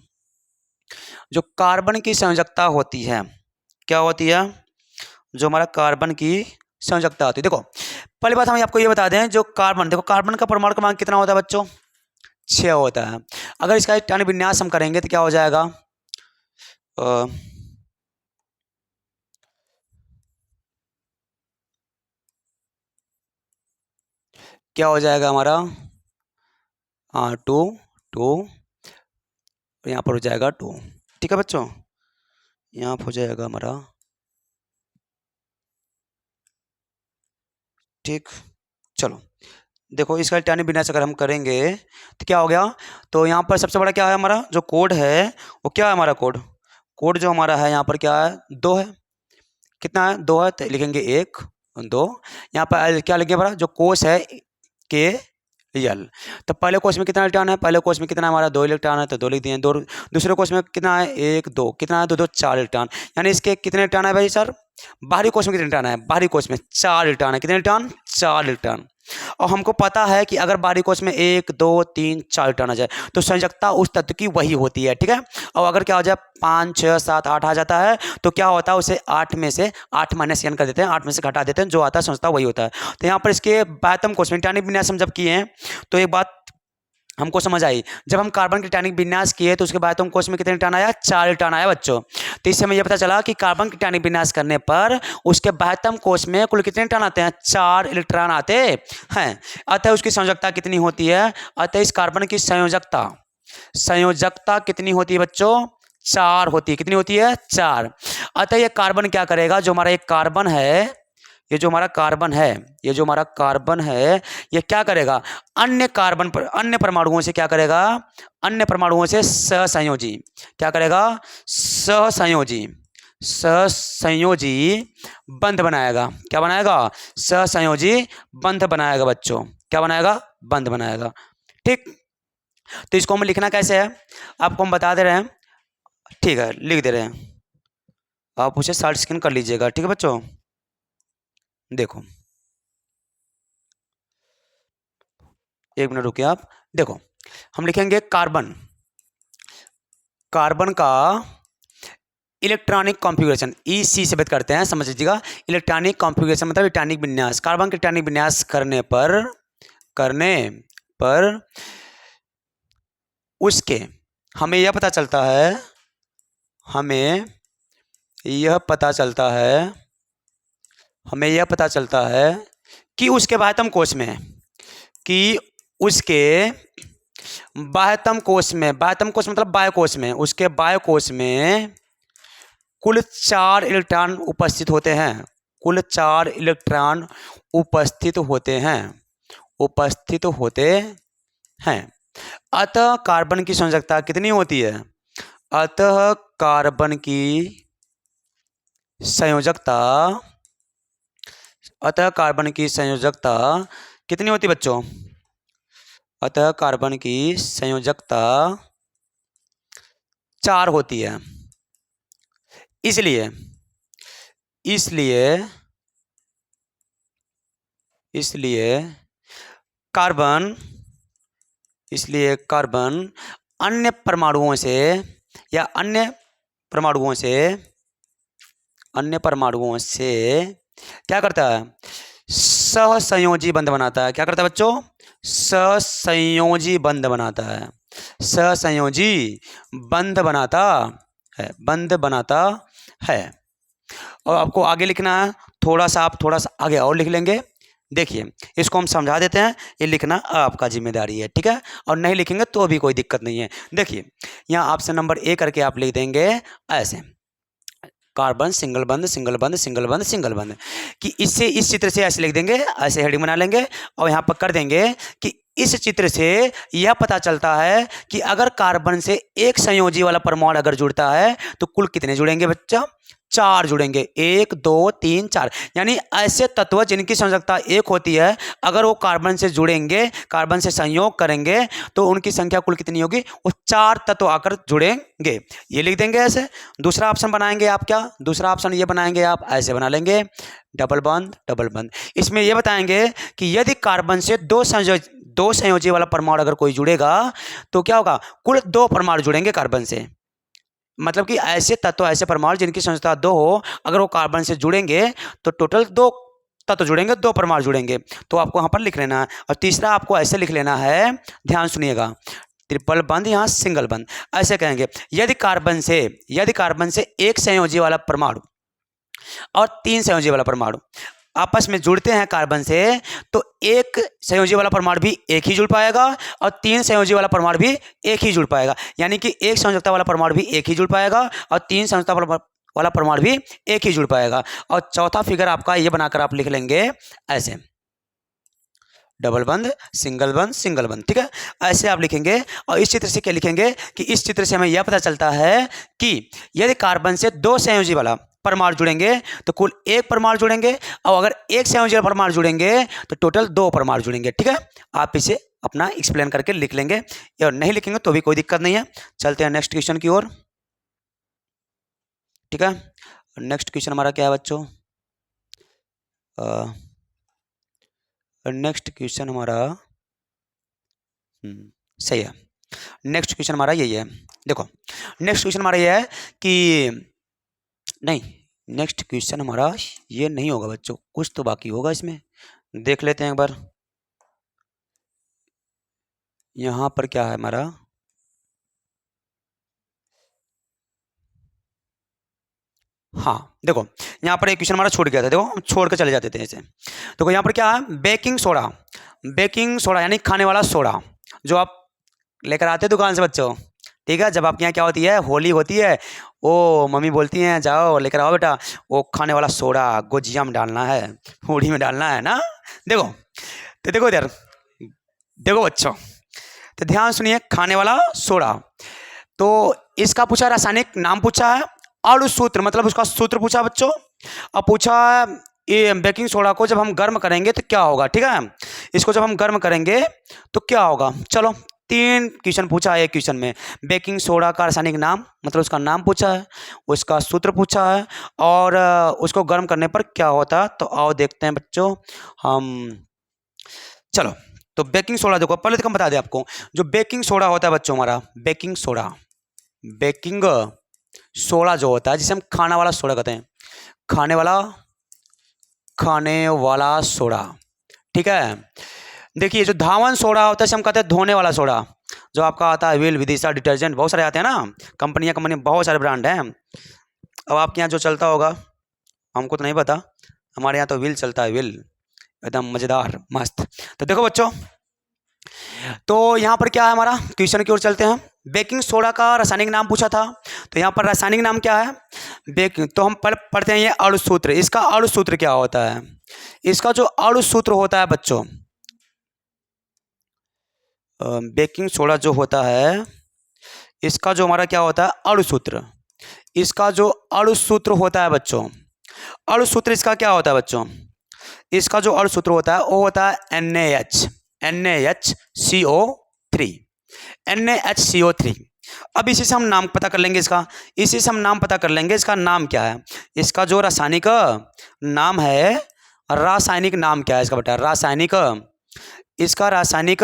जो कार्बन की संयोजकता होती है, क्या होती है, जो हमारा कार्बन की संयोजकता होती है। देखो पहली बात हम आपको ये बता दें, जो कार्बन, देखो कार्बन का परमाणु क्रमांक कितना होता है बच्चों, 6 होता है। अगर इसका एक टन विन्यास हम करेंगे तो क्या हो जाएगा, क्या हो जाएगा हमारा 2 2 और यहाँ पर हो जाएगा 2। ठीक है बच्चों, यहाँ पर हो जाएगा हमारा, ठीक। चलो देखो इसका टन विन्यास अगर हम करेंगे तो क्या हो गया, तो यहाँ पर सबसे बड़ा क्या है हमारा जो कोड है, वो क्या है हमारा कोड, कोड जो हमारा है यहाँ पर क्या है, 2 है, कितना है, 2 है, तो लिखेंगे 1 2। यहाँ पर क्या लिखेंगे हमारा जो कोष है के यल, तो पहले कोष में कितना इलेक्ट्रॉन है, पहले कोष में कितना हमारा 2 इलेक्ट्रॉन है तो 2 लिख दिए, दो। दूसरे कोष में कितना है 1 2, कितना है 2 2 4 इलेक्ट्रॉन, यानी इसके कितने इलेक्ट्रॉन है भाई सर, बाहरी कोष में कितने इलेक्ट्रॉन है, बाहरी कोष में 4 इलेक्ट्रॉन है, कितने इलेक्ट्रॉन 4 इलेक्ट्रॉन। और हमको पता है कि अगर बाहरी कोष में 1 2 3 4 इलेक्ट्रॉन आ जाए तो संयोजकता उस तत्व की वही होती है। ठीक है, और अगर क्या हो जाए 5 6 7 8 आ जाता है तो क्या होता है, उसे 8 में से 8 माइनस कर देते हैं, 8 में से घटा देते हैं, जो आता है संयोजकता वही होता है। तो यहाँ पर इसके बाह्यतम कोष में टैनिक विन्यास हम जब किए हैं तो एक बात हमको समझ आई, जब हम कार्बन के टैनिक विन्यास किए तो उसके बाह्यतम कोष में कितने इलेक्ट्रॉन आया, 4 इलेक्ट्रॉन आया बच्चों। तो इससे हमें यह पता चला कि कार्बन के टैनिक विन्यास करने पर उसके बाह्यतम कोष में कुल कितने इलेक्ट्रॉन आते हैं, 4 इलेक्ट्रॉन आते हैं। अतः उसकी संयोजकता कितनी होती है, अतः इस कार्बन की संयोजकता कितनी होती है बच्चों, 4 होती है, कितनी होती है 4। अतः यह कार्बन क्या करेगा, जो हमारा एक कार्बन है, ये जो हमारा कार्बन है, ये जो हमारा कार्बन है ये क्या करेगा, अन्य कार्बन पर अन्य परमाणुओं से क्या करेगा, अन्य परमाणुओं से सहसंयोजी, क्या करेगा, सहसंयोजी सहसंयोजी बंध बनाएगा, क्या बनाएगा, सहसंयोजी बंध बनाएगा बच्चों, क्या बनाएगा, बंध बनाएगा। ठीक, तो इसको हम लिखना कैसे है आपको हम बता दे रहे हैं, ठीक है लिख दे रहे हैं, आप उसे शॉर्ट स्क्रीन कर लीजिएगा। ठीक है बच्चों, देखो एक मिनट रुकिए आप। देखो हम लिखेंगे कार्बन, कार्बन का इलेक्ट्रॉनिक कॉन्फ़िगरेशन, ईसी से बात करते हैं, समझ लीजिएगा। इलेक्ट्रॉनिक कॉन्फ़िगरेशन मतलब इलेक्ट्रॉनिक विन्यास। कार्बन के इलेक्ट्रॉनिक विन्यास करने पर उसके हमें यह पता चलता है, हमें यह पता चलता है कि उसके बाह्यतम कोश में, कि उसके बाह्यतम कोश में, बाह्यतम कोश मतलब बाह्य कोश में, उसके बाह्य कोश में कुल 4 इलेक्ट्रॉन उपस्थित होते हैं, कुल 4 इलेक्ट्रॉन उपस्थित होते हैं। अतः कार्बन की संयोजकता कितनी होती है? अतः कार्बन की संयोजकता कितनी होती है बच्चों? अतः कार्बन की संयोजकता 4 होती है। इसलिए कार्बन अन्य परमाणुओं से क्या करता है? सहसंयोजी बंध बनाता है। क्या करता है बच्चों? सहसंयोजी बंध बनाता है, सहसंयोजी बंध बनाता है। और आपको आगे लिखना है, थोड़ा सा आगे और लिख लेंगे। देखिए इसको हम समझा देते हैं, ये लिखना आपका जिम्मेदारी है, ठीक है? और नहीं लिखेंगे तो भी कोई दिक्कत नहीं है। देखिए यहाँ ऑप्शन नंबर ए करके आप लिख देंगे ऐसे, कार्बन सिंगल बंध सिंगल बंध सिंगल बंध सिंगल बंध, कि इससे इस चित्र से ऐसे लिख देंगे, ऐसे हेडिंग बना लेंगे और यहाँ पर कर देंगे कि इस चित्र से यह पता चलता है कि अगर कार्बन से एक संयोजी वाला परमाणु अगर जुड़ता है तो कुल कितने जुड़ेंगे बच्चा? 4 जुड़ेंगे। 1 2 3 4, यानी ऐसे तत्व जिनकी संयोजकता 1 होती है, अगर वो कार्बन से जुड़ेंगे, कार्बन से संयोग करेंगे तो उनकी संख्या कुल कितनी होगी? वो 4 तत्व आकर जुड़ेंगे। ये लिख देंगे ऐसे। दूसरा ऑप्शन बनाएंगे आप, क्या दूसरा ऑप्शन ये बनाएंगे आप, ऐसे बना लेंगे, डबल बंध। इसमें ये बताएंगे कि यदि कार्बन से दो संयोजी वाला परमाणु अगर कोई जुड़ेगा तो क्या होगा? कुल 2 परमाणु जुड़ेंगे कार्बन से। मतलब कि ऐसे तत्व, ऐसे परमाणु जिनकी संयोजकता 2 हो, अगर वो कार्बन से जुड़ेंगे तो टोटल 2 तत्व जुड़ेंगे, 2 परमाणु जुड़ेंगे। तो आपको यहाँ पर लिख लेना है। और तीसरा आपको ऐसे लिख लेना है, ध्यान सुनिएगा, ट्रिपल बंध, यहाँ सिंगल बंध। ऐसे कहेंगे, यदि कार्बन से एक संयोजी वाला परमाणु और 3 संयोजी वाला परमाणु आपस में जुड़ते हैं कार्बन से, तो एक संयोजी वाला परमाणु भी एक ही जुड़ पाएगा और 3 संयोजी वाला परमाणु भी एक ही जुड़ पाएगा। यानी कि एक संयोजकता वाला परमाणु भी एक ही जुड़ पाएगा और 3 संयोजकता वाला परमाणु भी एक ही जुड़ पाएगा। और चौथा फिगर आपका ये बनाकर आप लिख लेंगे ऐसे, डबल बंध सिंगल बंध, ठीक है? ऐसे आप लिखेंगे। और इस चित्र से क्या लिखेंगे कि इस चित्र से हमें यह पता चलता है कि यदि कार्बन से 2 संयोजी वाला परमाणु जुड़ेंगे तो कुल 1 परमाणु जुड़ेंगे, और अगर 1 संयोजी वाला परमाणु जुड़ेंगे तो टोटल 2 परमाणु जुड़ेंगे, ठीक है? आप इसे अपना एक्सप्लेन करके लिख लेंगे, और नहीं लिखेंगे तो भी कोई दिक्कत नहीं है। चलते हैं नेक्स्ट क्वेश्चन की ओर, ठीक है? नेक्स्ट क्वेश्चन हमारा क्या है बच्चों? नेक्स्ट क्वेश्चन हमारा सही है। नेक्स्ट क्वेश्चन हमारा यही है। देखो नेक्स्ट क्वेश्चन हमारा ये है कि नहीं, नेक्स्ट क्वेश्चन हमारा ये नहीं होगा बच्चों, कुछ तो बाकी होगा इसमें। देख लेते हैं एक बार, यहाँ पर क्या है हमारा। हाँ देखो यहाँ पर एक क्वेश्चन हमारा छूट गया था, देखो हम छोड़ के चले जाते थे ऐसे। देखो यहाँ पर क्या है, बेकिंग सोडा यानी खाने वाला सोडा जो आप लेकर आते हैं दुकान से बच्चों, ठीक है? जब आपके यहाँ क्या होती है, होली होती है, वो मम्मी बोलती हैं जाओ लेकर आओ बेटा वो खाने वाला सोडा, गुजिया में डालना है, पूड़ी में डालना है ना। देखो तो देखो इधर, देखो बच्चों तो ध्यान सुनिए, खाने वाला सोडा, तो इसका पूछा रासायनिक नाम पूछा है, अणु सूत्र मतलब उसका सूत्र पूछा बच्चों। अब पूछा ये बेकिंग सोडा को जब हम गर्म करेंगे तो क्या होगा, ठीक है? इसको जब हम गर्म करेंगे तो क्या होगा। चलो 3 क्वेश्चन पूछा है एक क्वेश्चन में। बेकिंग सोडा का रासायनिक नाम मतलब उसका नाम पूछा है, उसका सूत्र पूछा है, और उसको गर्म करने पर क्या होता है। तो आओ देखते हैं बच्चों हम। चलो तो बेकिंग सोडा देखो, पहले तो हम बता दें आपको, जो बेकिंग सोडा होता है बच्चों हमारा, बेकिंग सोडा जो होता है, जिसे हम खाना वाला सोडा कहते हैं, खाने वाला सोडा, ठीक है। देखिए जो धावन सोडा होता है इसे हम कहते हैं धोने वाला सोडा, जो आपका आता है व्हील, विदिशा, डिटर्जेंट, बहुत सारे आते हैं ना, कंपनी बहुत सारे ब्रांड हैं। अब आपके यहाँ जो चलता होगा हमको तो नहीं पता, हमारे यहाँ तो व्हील चलता है, व्हील एकदम मज़ेदार मस्त। तो देखो बच्चों, तो यहाँ पर क्या है, हमारा क्वेश्चन की ओर चलते हैं। बेकिंग सोडा का रासायनिक नाम पूछा था, तो यहाँ पर रासायनिक नाम क्या है, बेकिंग। तो हम पढ़ते हैं ये अणु सूत्र। इसका अणु सूत्र क्या होता है, इसका जो अणु सूत्र होता है बच्चों, बेकिंग सोडा जो होता है इसका जो हमारा क्या होता है अणु सूत्र, इसका जो अणु सूत्र होता है बच्चों, अणु सूत्र इसका क्या होता है बच्चों, इसका जो अणु सूत्र होता है वो होता है NaHCO3, NaHCO3। अब इसी से हम नाम पता कर लेंगे इसका, इसी से हम नाम पता कर लेंगे इसका नाम क्या है, इसका जो रासायनिक नाम है, रासायनिक नाम क्या है इसका बेटा, रासायनिक, इसका रासायनिक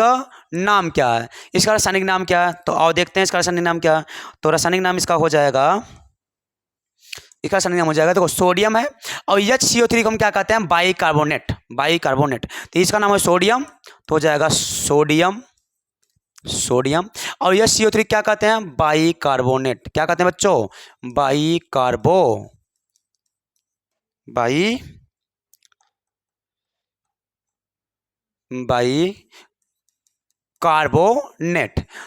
नाम क्या है, इसका रासायनिक नाम क्या है, तो आओ देखते हैं इसका रासायनिक नाम क्या है। तो रासायनिक नाम इसका हो जाएगा, इसका रासायनिक नाम हो जाएगा, देखो सोडियम है, और HCO3 को हम क्या कहते हैं, बाइकार्बोनेट, तो इसका नाम है सोडियम, तो हो जाएगा सोडियम, और HCO3 क्या कहते हैं, बाइकार्बोनेट, क्या कहते हैं बच्चों, बाइकार्बोनेट।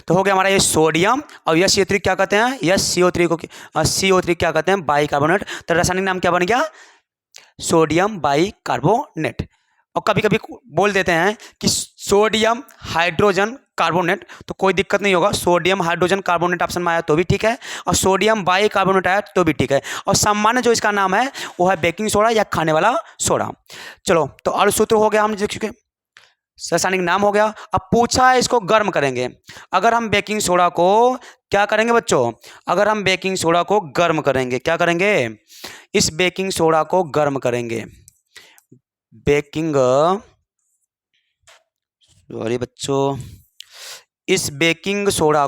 तो हो गया हमारा ये सोडियम, और HCO3 क्या कहते हैं, CO3 क्या कहते हैं, बाइकार्बोनेट। तो रासायनिक नाम क्या बन गया, सोडियम बाइकार्बोनेट। और कभी कभी बोल देते हैं कि सोडियम हाइड्रोजन कार्बोनेट, तो कोई दिक्कत नहीं होगा, सोडियम हाइड्रोजन कार्बोनेट ऑप्शन में आया तो भी ठीक है, और सोडियम बाइकार्बोनेट आया तो भी ठीक है, और सामान्य जो इसका नाम है वो है बेकिंग सोडा या खाने वाला सोडा। चलो, तो अणु सूत्र हो गया, हम देख चुके, रासायनिक नाम हो गया। अब पूछा है इसको गर्म करेंगे, अगर हम बेकिंग सोडा को क्या करेंगे बच्चों, अगर हम बेकिंग सोडा को गर्म करेंगे, क्या करेंगे, इस बेकिंग सोडा को गर्म करेंगे, सॉरी बच्चों, इस बेकिंग सोडा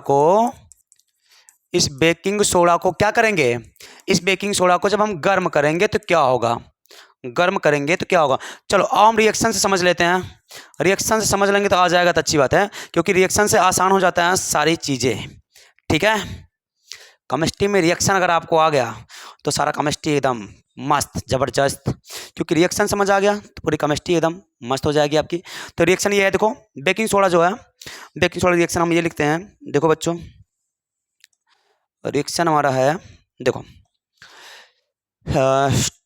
को क्या करेंगे, इस बेकिंग सोडा को जब हम गर्म करेंगे तो क्या होगा, चलो आओ हम रिएक्शन से समझ लेते हैं, रिएक्शन से समझ लेंगे तो आ जाएगा तो अच्छी बात है, क्योंकि रिएक्शन से आसान हो जाता है सारी चीज़ें, ठीक है। केमिस्ट्री में रिएक्शन अगर आपको आ गया तो सारा केमिस्ट्री एकदम मस्त ज़बरदस्त, क्योंकि रिएक्शन समझ आ गया तो पूरी केमिस्ट्री एकदम मस्त हो जाएगी आपकी। तो रिएक्शन ये है, देखो बेकिंग सोडा जो है, बेकिंग सोडा रिएक्शन हम ये लिखते हैं, देखो बच्चों रिएक्शन हमारा है, देखो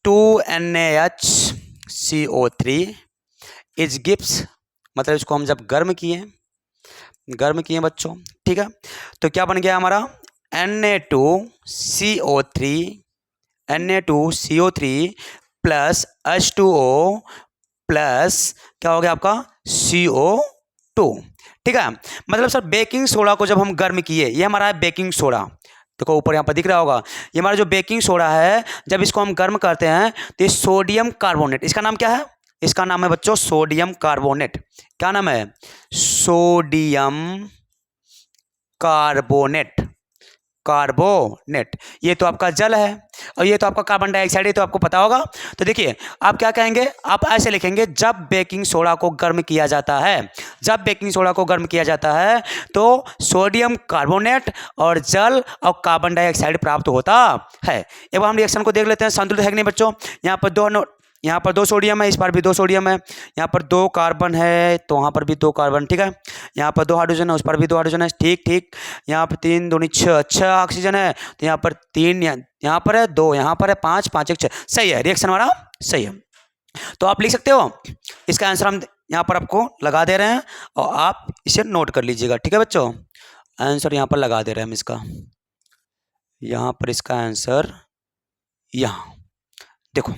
2NaHCO3 इज गिव्स, मतलब इसको हम जब गर्म किए बच्चों, ठीक है, तो क्या बन गया हमारा Na2CO3 प्लस H2O प्लस क्या हो गया आपका CO2, ठीक है। मतलब सर बेकिंग सोडा को जब हम गर्म किए, ये हमारा है बेकिंग सोडा, देखो ऊपर यहाँ पर दिख रहा होगा, ये हमारा जो बेकिंग सोडा है जब इसको हम गर्म करते हैं तो ये सोडियम कार्बोनेट, इसका नाम क्या है, इसका नाम है बच्चों सोडियम कार्बोनेट, क्या नाम है, सोडियम कार्बोनेट, ये तो आपका जल है और ये तो आपका कार्बन डाइऑक्साइड, ये तो आपको पता होगा। तो देखिए आप क्या कहेंगे, आप ऐसे लिखेंगे, जब बेकिंग सोडा को गर्म किया जाता है, तो सोडियम कार्बोनेट और जल और कार्बन डाइऑक्साइड प्राप्त होता है। एक बार हम रिएक्शन को देख लेते हैं, संतुलित है कि नहीं बच्चों, यहाँ पर दो सोडियम है, इस पर भी दो सोडियम है, यहाँ पर 2 कार्बन है तो वहाँ पर भी 2 कार्बन, ठीक है, यहाँ पर 2 हाइड्रोजन है, उस पर भी 2 हाइड्रोजन है, ठीक, यहाँ पर 3 दूनी 6 ऑक्सीजन है, तो यहाँ पर 3, यहाँ पर है 2, यहाँ पर है 5, 5 1 6, सही है, रिएक्शन हमारा सही है। तो आप लिख सकते हो, इसका आंसर हम यहाँ पर आपको लगा दे रहे हैं और आप इसे नोट कर लीजिएगा, ठीक है बच्चों, आंसर यहाँ पर लगा दे रहे हैं हम इसका, यहाँ पर इसका आंसर, यहाँ देखो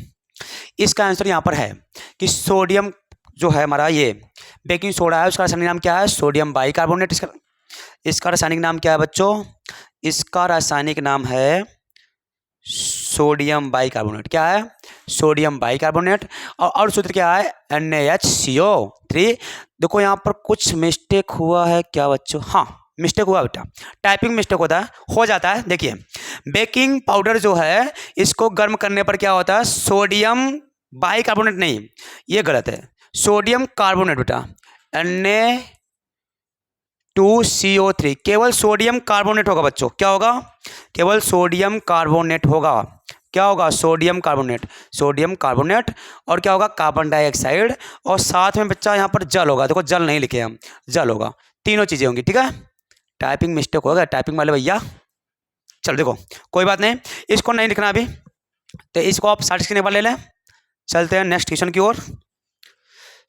इसका आंसर यहाँ पर है कि सोडियम जो है हमारा ये बेकिंग सोडा है, उसका रासायनिक नाम क्या है, सोडियम बाइकार्बोनेट, इसका रासायनिक नाम क्या है बच्चों, इसका रासायनिक नाम है सोडियम बाइकार्बोनेट। क्या है? Sodium bicarbonate. और सूत्र क्या है? NaHCO3। देखो यहाँ पर कुछ मिस्टेक हुआ है क्या बच्चों? हाँ, मिस्टेक हुआ बेटा, टाइपिंग मिस्टेक होता है, हो जाता है। देखिए, बेकिंग पाउडर जो है इसको गर्म करने पर क्या होता है? सोडियम बाइकार्बोनेट नहीं, ये गलत है, सोडियम कार्बोनेट बेटा, Na2CO3। केवल सोडियम कार्बोनेट होगा बच्चों। क्या होगा? केवल सोडियम कार्बोनेट होगा। क्या होगा? Sodium carbonate, sodium carbonate. और क्या होगा? Carbon dioxide. और साथ में बच्चा यहाँ पर जल होगा। देखो जल नहीं लिखे हम, जल होगा। तीनों चीज़ें होंगी, ठीक है। टाइपिंग मिस्टेक होगा, टाइपिंग वाले भैया। चलो देखो, कोई बात नहीं, इसको नहीं लिखना अभी, तो इसको आप 60 के नंबर ले लें। चलते हैं नेक्स्ट क्वेश्चन की ओर।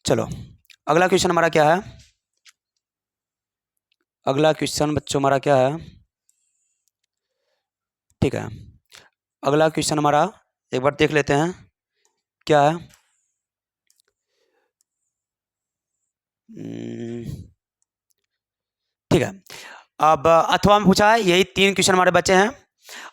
चलो, अगला क्वेश्चन हमारा क्या है? अगला क्वेश्चन बच्चों हमारा क्या है? ठीक है, अगला क्वेश्चन हमारा एक बार देख लेते हैं क्या है। ठीक है, अब अथवा में पूछा है, यही 3 क्वेश्चन हमारे बचे हैं।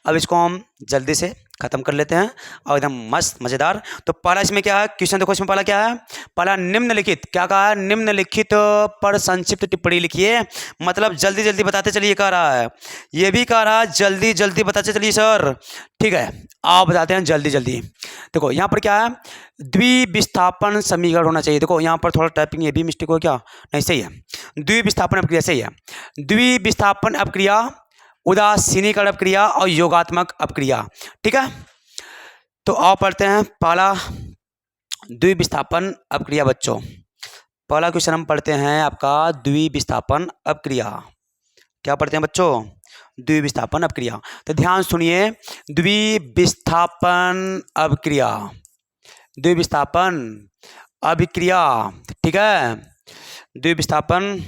अब इसको हम जल्दी से खत्म कर लेते हैं और एकदम मस्त मज़ेदार। तो पहला इसमें क्या है क्वेश्चन? देखो इसमें पहला क्या है? पहला निम्नलिखित, क्या कहा है? निम्नलिखित पर संक्षिप्त टिप्पणी लिखिए। मतलब जल्दी जल्दी बताते चलिए, कह रहा है, ये भी कह रहा है जल्दी जल्दी बताते चलिए सर। ठीक है, आप बताते हैं जल्दी जल्दी। देखो यहाँ पर क्या है? द्विविस्थापन समीकरण होना चाहिए। देखो यहाँ पर थोड़ा टाइपिंग ये भी मिस्टेक हो क्या? नहीं, सही है, द्विविस्थापन अपक्रिया सही है। द्विविस्थापन अपक्रिया, उदासीनीकरण अपक्रिया और योगात्मक अपक्रिया। ठीक है, तो आओ पढ़ते हैं पहला द्विविस्थापन अपक्रिया बच्चों। पहला क्वेश्चन हम पढ़ते हैं आपका द्विविस्थापन अपक्रिया। क्या पढ़ते हैं बच्चों? द्विविस्थापन अपक्रिया। तो ध्यान सुनिए, द्विविस्थापन अपक्रिया, द्विविस्थापन अभिक्रिया। ठीक है, द्विविस्थापन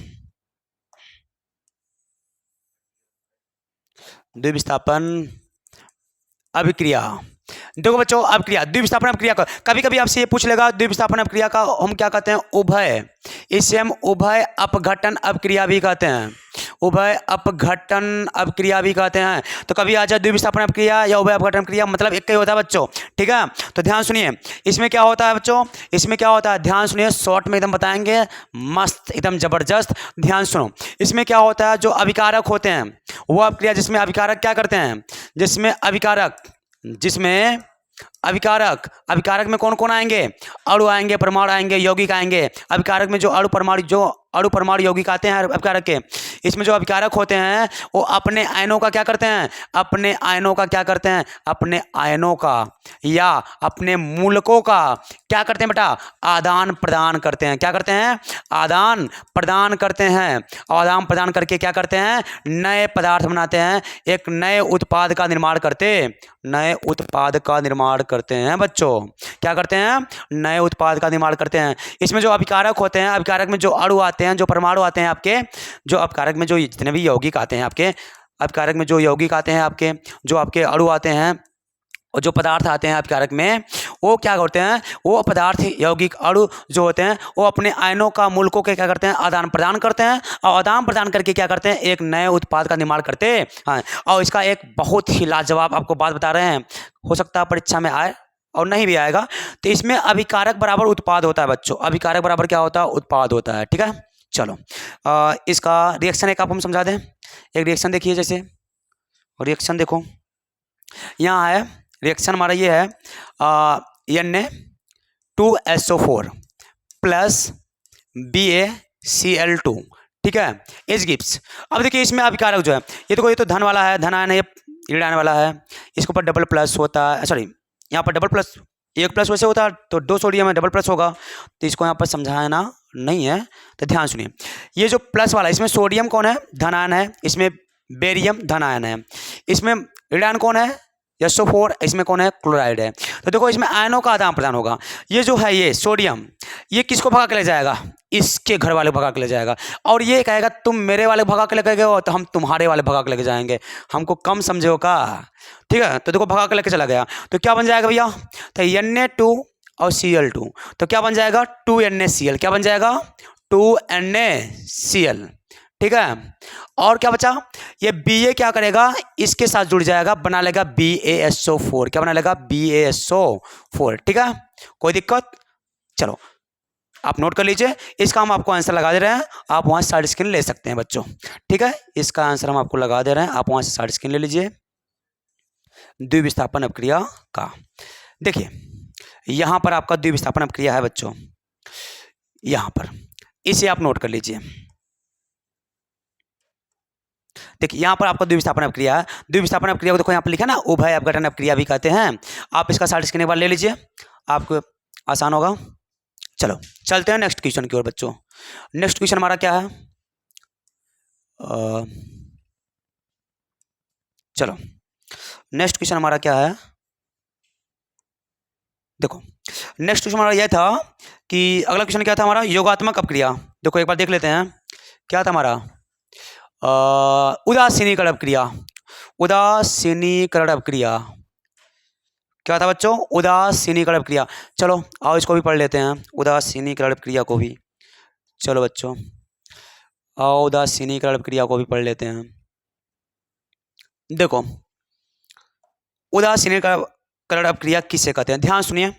अभिक्रिया। देखो बच्चों, अभिक्रिया, द्विविस्थापन अभिक्रिया का कभी कभी आपसे ये पूछ लेगा, द्विविस्थापन अभिक्रिया का हम क्या कहते हैं? उभय। इसे हम उभय अपघटन अभिक्रिया भी कहते हैं, उभय अपघटन अभिक्रिया भी कहते हैं। तो कभी आ जाए द्विविस्थापन अभिक्रिया या उभय अपघटन अभिक्रिया, मतलब एक ही होता है बच्चों। ठीक है, तो ध्यान सुनिए, इसमें क्या होता है बच्चों? इसमें क्या होता है? ध्यान सुनिए, शॉर्ट में एकदम बताएंगे, मस्त एकदम जबरदस्त। ध्यान सुनो, इसमें क्या होता है? जो अभिकारक होते हैं वो अभिक्रिया जिसमें अभिकारक क्या करते हैं? जिसमें अभिकारक में कौन कौन आएंगे? अणु आएंगे, परमाणु आएंगे, यौगिक आएंगे। अभिकारक में जो अणु परमाणु यौगिक आते हैं अभिकारक के, इसमें जो अभिकारक होते हैं वो अपने आयनों का क्या करते हैं? अपने आयनों का या अपने मूलकों का क्या करते हैं बेटा? आदान प्रदान करते हैं। क्या करते हैं? आदान प्रदान करते हैं। आदान प्रदान करके क्या करते हैं? नए पदार्थ बनाते हैं, एक नए उत्पाद का निर्माण करते हैं बच्चों। क्या करते हैं? नए उत्पाद का निर्माण करते हैं। इसमें जो अभिकारक होते हैं, अभिकारक में जो अणु आते हैं, जो परमाणु आते हैं आपके, जो अभिकारक में जो जितने भी यौगिक आते हैं आपके, अभिकारक में जो यौगिक आते हैं आपके, जो आपके अणु आते हैं और जो पदार्थ आते हैं अभिकारक में, वो क्या करते हैं? वो पदार्थ यौगिक अणु जो होते हैं वो अपने आयनों का मूलकों के क्या करते हैं? आदान प्रदान करते हैं। और आदान प्रदान करके क्या करते हैं? एक नए उत्पाद का निर्माण करते हैं। और इसका एक बहुत ही लाजवाब आपको बात बता रहे हैं, हो सकता है परीक्षा में आए और नहीं भी आएगा। तो इसमें अभिकारक बराबर उत्पाद होता है बच्चों। अभिकारक बराबर क्या होता है? उत्पाद होता है। ठीक है, चलो इसका रिएक्शन एक आप हम समझा दें। एक रिएक्शन देखिए, जैसे रिएक्शन देखो यहाँ है, रिएक्शन हमारा ये है Na2SO4 प्लस BaCl2। ठीक है, एच गिब्स। अब देखिए इसमें अभिकारक जो है, ये देखो, ये तो धन वाला है, धन आयन है, ये ऋण आयन वाला है। इसके ऊपर डबल प्लस होता है, सॉरी यहाँ पर डबल प्लस, एक प्लस वैसे होता है तो 2 सोडियम है, डबल प्लस होगा, तो इसको यहाँ पर समझाना नहीं है। तो ध्यान सुनिए, ये जो प्लस वाला, इसमें सोडियम कौन है? धन आयन है। इसमें बेरियम धन आयन है। इसमें ऋण आयन कौन है? SO4। इसमें कौन है? क्लोराइड है। तो देखो इसमें आयनों का आदान प्रदान होगा। ये जो है ये सोडियम, ये किसको भगा के ले जाएगा? इसके घर वाले भगा के ले जाएगा। और ये कहेगा तुम मेरे वाले भगा के लेके गए हो तो हम तुम्हारे वाले भगा के लेके जाएंगे, हमको कम समझे हो का? ठीक है, तो देखो भगा के लेके चला गया, तो क्या बन जाएगा भैया? तो Na2 और Cl2, तो क्या बन जाएगा? 2NaCl। क्या बन जाएगा? 2NaCl। ठीक है। और क्या बचा, ये Ba क्या करेगा, इसके साथ जुड़ जाएगा, बना लेगा BaSO4। क्या बना लेगा, BaSO4। ठीक है, कोई दिक्कत। चलो आप नोट कर लीजिए, इसका हम आपको आंसर लगा दे रहे हैं, आप वहां से साइड स्क्रीन ले सकते हैं बच्चों। ठीक है, इसका आंसर हम आपको लगा दे रहे हैं, आप वहां से साइड स्क्रीन ले लीजिए। द्विविस्थापन अपक्रिया का देखिए, यहां पर आपका द्विविस्थापन अपक्रिया है बच्चों, यहां पर, इसे आप नोट कर लीजिए। देखिए यहां पर आपका द्विविस्थापन अपक्रिया है। द्विविस्थापन अपक्रिया को देखो यहां पर लिखा ना, उभय अपघटन अपक्रिया भी कहते हैं। आप इसका साइड स्क्रीन एक बार ले लीजिए, आपको आसान होगा। चलो चलते हैं नेक्स्ट क्वेश्चन की ओर बच्चों। नेक्स्ट क्वेश्चन हमारा क्या है, चलो नेक्स्ट क्वेश्चन हमारा क्या है, देखो नेक्स्ट क्वेश्चन हमारा यह था कि अगला क्वेश्चन क्या था हमारा, योगात्मक अपक्रिया। देखो एक बार देख लेते हैं क्या था हमारा, उदासीनीकरण अपक्रिया। उदासीनीकरण अपक्रिया क्या था बच्चों, उदासीनीकरण अपक्रिया। चलो आओ इसको भी पढ़ लेते हैं, उदासीनीकरण अपक्रिया को भी। चलो बच्चों आओ उदासीनीकरण अपक्रिया को भी पढ़ लेते हैं। देखो उदासीनीकरण अपक्रिया किसे कहते हैं, ध्यान सुनिए।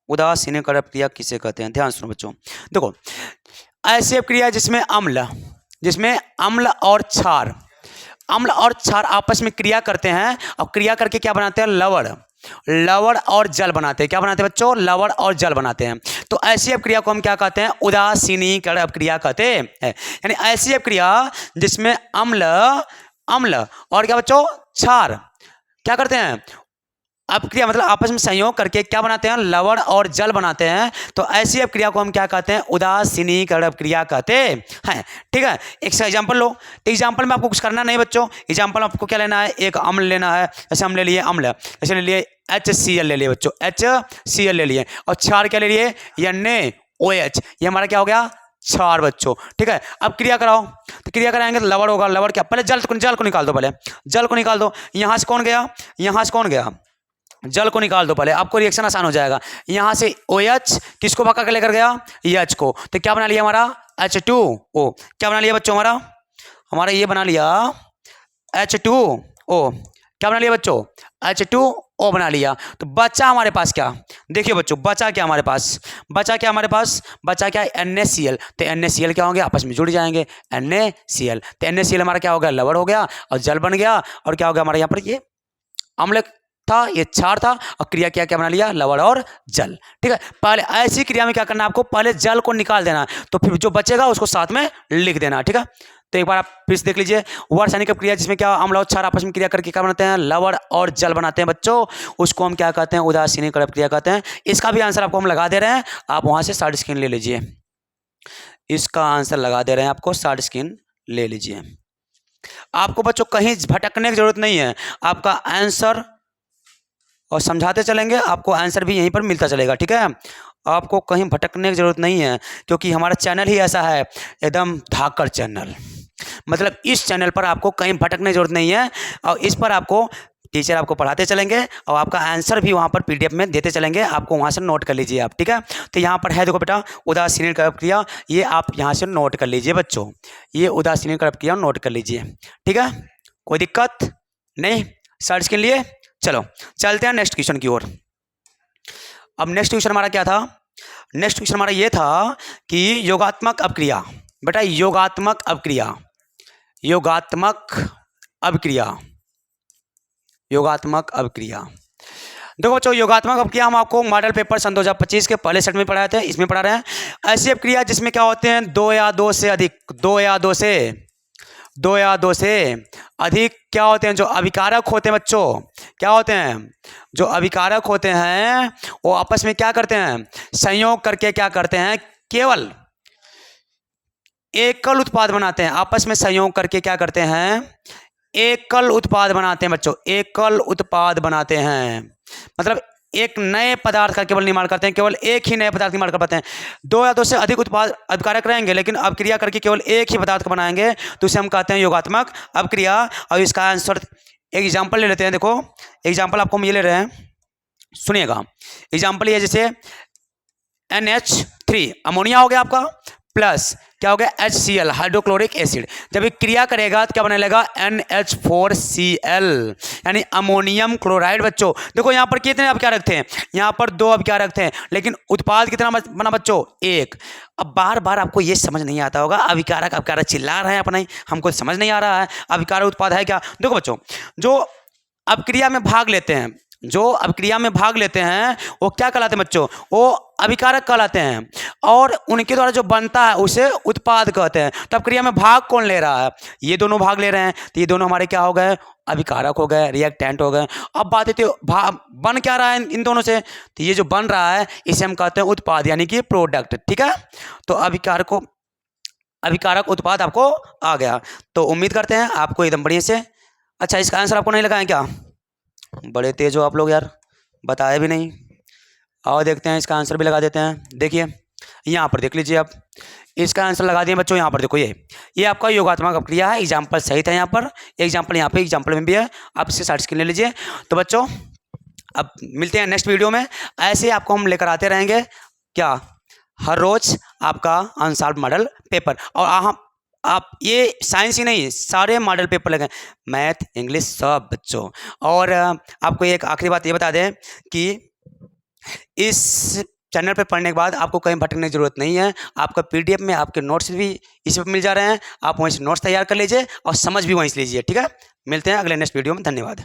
उदासीनीकरण अपक्रिया किसे कहते हैं, ध्यान सुनो बच्चों। देखो ऐसी अपक्रिया जिसमें अम्ल और क्षार, अम्ल और क्षार आपस में क्रिया करते हैं, और क्रिया करके क्या बनाते हैं, लवण और जल बनाते हैं। क्या बनाते हैं बच्चों, लवण और जल बनाते हैं। तो ऐसी अपक्रिया को हम क्या कहते हैं, उदासीनीकरण अपक्रिया कहते हैं। यानी ऐसी अपक्रिया जिसमें अम्ल और क्या बच्चों, क्षार क्या करते हैं, अपक्रिया मतलब आपस में संयोग करके क्या बनाते हैं, लवण और जल बनाते हैं। तो ऐसी अपक्रिया को हम क्या कहते हैं, उदासीनीकरण अपक्रिया कहते हैं। ठीक है, एक एग्जांपल लो। तो एग्जांपल में आपको कुछ करना नहीं बच्चों, एग्जांपल आपको क्या लेना है, एक अम्ल लेना है। जैसे हम ले लिए अम्ल, जैसे ले लिए HCl ले लिए बच्चों, HCl ले लिए, और क्षार क्या ले लिए, NaOH। ये हमारा क्या हो गया, क्षार बच्चों। ठीक है, अब क्रिया कराओ, तो क्रिया कराएंगे तो लवण होगा। लवण क्या, पहले जल को निकाल दो, पहले जल को निकाल दो। यहाँ से कौन गया, यहाँ से कौन गया, जल को निकाल दो पहले, आपको रिएक्शन आसान हो जाएगा। यहाँ से OH किसको भगा के लेकर गया, H को, तो क्या बना लिया हमारा H2O। क्या बना लिया बच्चों, हमारा ये बना लिया H2O। क्या बना लिया बच्चों, H2O बना लिया। तो बचा हमारे पास क्या, देखिए बच्चों बचा क्या हमारे पास, बचा क्या NaCl। तो NaCl क्या होंगे, आपस में जुड़ जाएंगे, NaCl। तो NaCl हमारा क्या हो गया, लवण हो गया और जल बन गया। और क्या हो गया हमारे यहाँ पर, ये अम्ल था, ये क्षार था, और क्रिया क्या बना लिया, लवण और जल। ठीक है, पहले ऐसी क्रिया में क्या करना है आपको, पहले जल को निकाल देना, तो फिर जो बचेगा उसको साथ में लिख देना। ठीक है, तो एक बार आप फिर से देख लीजिए, रासायनिक क्रिया जिसमें क्या अम्ल और क्षार आपस में क्रिया करके क्या बनाते हैं, लवण और जल बनाते हैं बच्चों, उसको हम क्या कहते हैं, उदासीनीकरण क्रिया कहते हैं। इसका भी आंसर आपको हम लगा दे रहे हैं, आप वहां से साइड स्क्रीन ले लीजिए। इसका आंसर लगा दे रहे हैं आपको, साइड स्क्रीन ले लीजिए। आपको बच्चों कहीं भटकने की जरूरत नहीं है, आपका आंसर और समझाते चलेंगे, आपको आंसर भी यहीं पर मिलता चलेगा। ठीक है, आपको कहीं भटकने की जरूरत नहीं है, क्योंकि हमारा चैनल ही ऐसा है, एकदम धाकड़ चैनल। मतलब इस चैनल पर आपको कहीं भटकने की जरूरत नहीं है, और इस पर आपको टीचर आपको पढ़ाते चलेंगे, और आपका आंसर भी वहाँ पर PDF में देते चलेंगे, आपको वहाँ से नोट कर लीजिए आप। ठीक है, तो यहाँ पर है देखो बेटा, उदासीनीकरण अपक्रिया, ये आप यहाँ से नोट कर लीजिए बच्चों, ये उदासीनीकरण अपक्रिया नोट कर लीजिए। ठीक है, कोई दिक्कत नहीं, सर्च के लिए। चलो चलते हैं नेक्स्ट क्वेश्चन की ओर। अब नेक्स्ट क्वेश्चन हमारा क्या था, नेक्स्ट क्वेश्चन हमारा ये था कि योगात्मक अपक्रिया। बेटा योगात्मक अपक्रिया, योगात्मक अपक्रिया, योगात्मक अपक्रिया। देखो बच्चों, योगात्मक अपक्रिया हम आपको मॉडल पेपर सन 2025 के पहले सेट में पढ़ाए थे, इसमें पढ़ा रहे हैं। ऐसी अपक्रिया जिसमें क्या होते हैं, दो या दो से अधिक क्या होते हैं, जो अभिकारक होते हैं बच्चों, क्या होते हैं, जो अभिकारक होते हैं, वो आपस में क्या करते हैं, संयोग करके क्या करते हैं, केवल एकल उत्पाद बनाते हैं। आपस में संयोग करके क्या करते हैं, एकल उत्पाद बनाते हैं बच्चों, एकल उत्पाद बनाते हैं। मतलब एक नए पदार्थ का केवल निर्माण करते हैं, केवल एक ही नए पदार्थ निर्माण कर पाते हैं। दो या दो से अधिक उत्पाद अभिकारक रहेंगे, लेकिन अपक्रिया करके केवल एक ही पदार्थ को बनाएंगे, तो उसे हम कहते हैं योगात्मक अपक्रिया। और इसका आंसर एक एग्जाम्पल ले लेते हैं। देखो एग्जाम्पल आपको हम ये ले रहे हैं, सुनिएगा। एग्जाम्पल ये जैसे NH3 अमोनिया हो गया आपका प्लस, क्या हो गया HCl हाइड्रोक्लोरिक एसिड। जब ये क्रिया करेगा तो क्या बनने लगा NH4Cl यानी अमोनियम क्लोराइड। बच्चों देखो यहाँ पर कितने अब क्या रखते हैं, यहाँ पर 2 अब क्या रखते हैं, लेकिन उत्पाद कितना बना बच्चों 1। अब बार बार आपको ये समझ नहीं आता होगा, अभिकारक अभिकारक चिल्ला रहे हैं अपना ही, हमको समझ नहीं आ रहा है अभिकारक उत्पाद है क्या। देखो बच्चों जो अपक्रिया में भाग लेते हैं, जो अपक्रिया में भाग लेते हैं वो क्या कहलाते हैं बच्चों, वो अभिकारक कहलाते हैं, और उनके द्वारा जो बनता है उसे उत्पाद कहते हैं। तो अपक्रिया में भाग कौन ले रहा है, ये दोनों भाग ले रहे हैं, तो ये दोनों हमारे क्या हो गए अभिकारक हो गए, रिएक्टेंट हो गए। अब बात है बन क्या रहा है इन दोनों से, तो ये जो बन रहा है इसे हम कहते हैं उत्पाद यानी कि प्रोडक्ट। ठीक है, तो अभिकारक उत्पाद आपको आ गया। तो उम्मीद करते हैं आपको एकदम बढ़िया से। अच्छा इसका आंसर आपको नहीं लगाएं क्या, बड़े तेज हो आप लोग यार, बताए भी नहीं। आओ देखते हैं इसका आंसर भी लगा देते हैं। देखिए यहाँ पर देख लीजिए आप, इसका आंसर लगा दिए बच्चों। यहाँ पर देखो ये आपका योगात्मक अपक्रिया है, एग्जाम्पल सही था यहाँ पर, एग्जाम्पल यहाँ पे एग्जाम्पल में भी है, आप इससे साइड स्क्रीन ले लीजिए। तो बच्चों अब मिलते हैं नेक्स्ट वीडियो में, ऐसे आपको हम लेकर आते रहेंगे क्या हर रोज आपका अनसॉल्व्ड मॉडल पेपर। और आप ये साइंस ही नहीं सारे मॉडल पेपर लगे, मैथ इंग्लिश सब बच्चों। और आपको एक आखिरी बात ये बता दें कि इस चैनल पे पढ़ने के बाद आपको कहीं भटकने की ज़रूरत नहीं है, आपका PDF में आपके नोट्स भी इसी पर मिल जा रहे हैं, आप वहीं से नोट्स तैयार कर लीजिए और समझ भी वहीं से लीजिए। ठीक है, मिलते हैं अगले नेक्स्ट वीडियो में, धन्यवाद।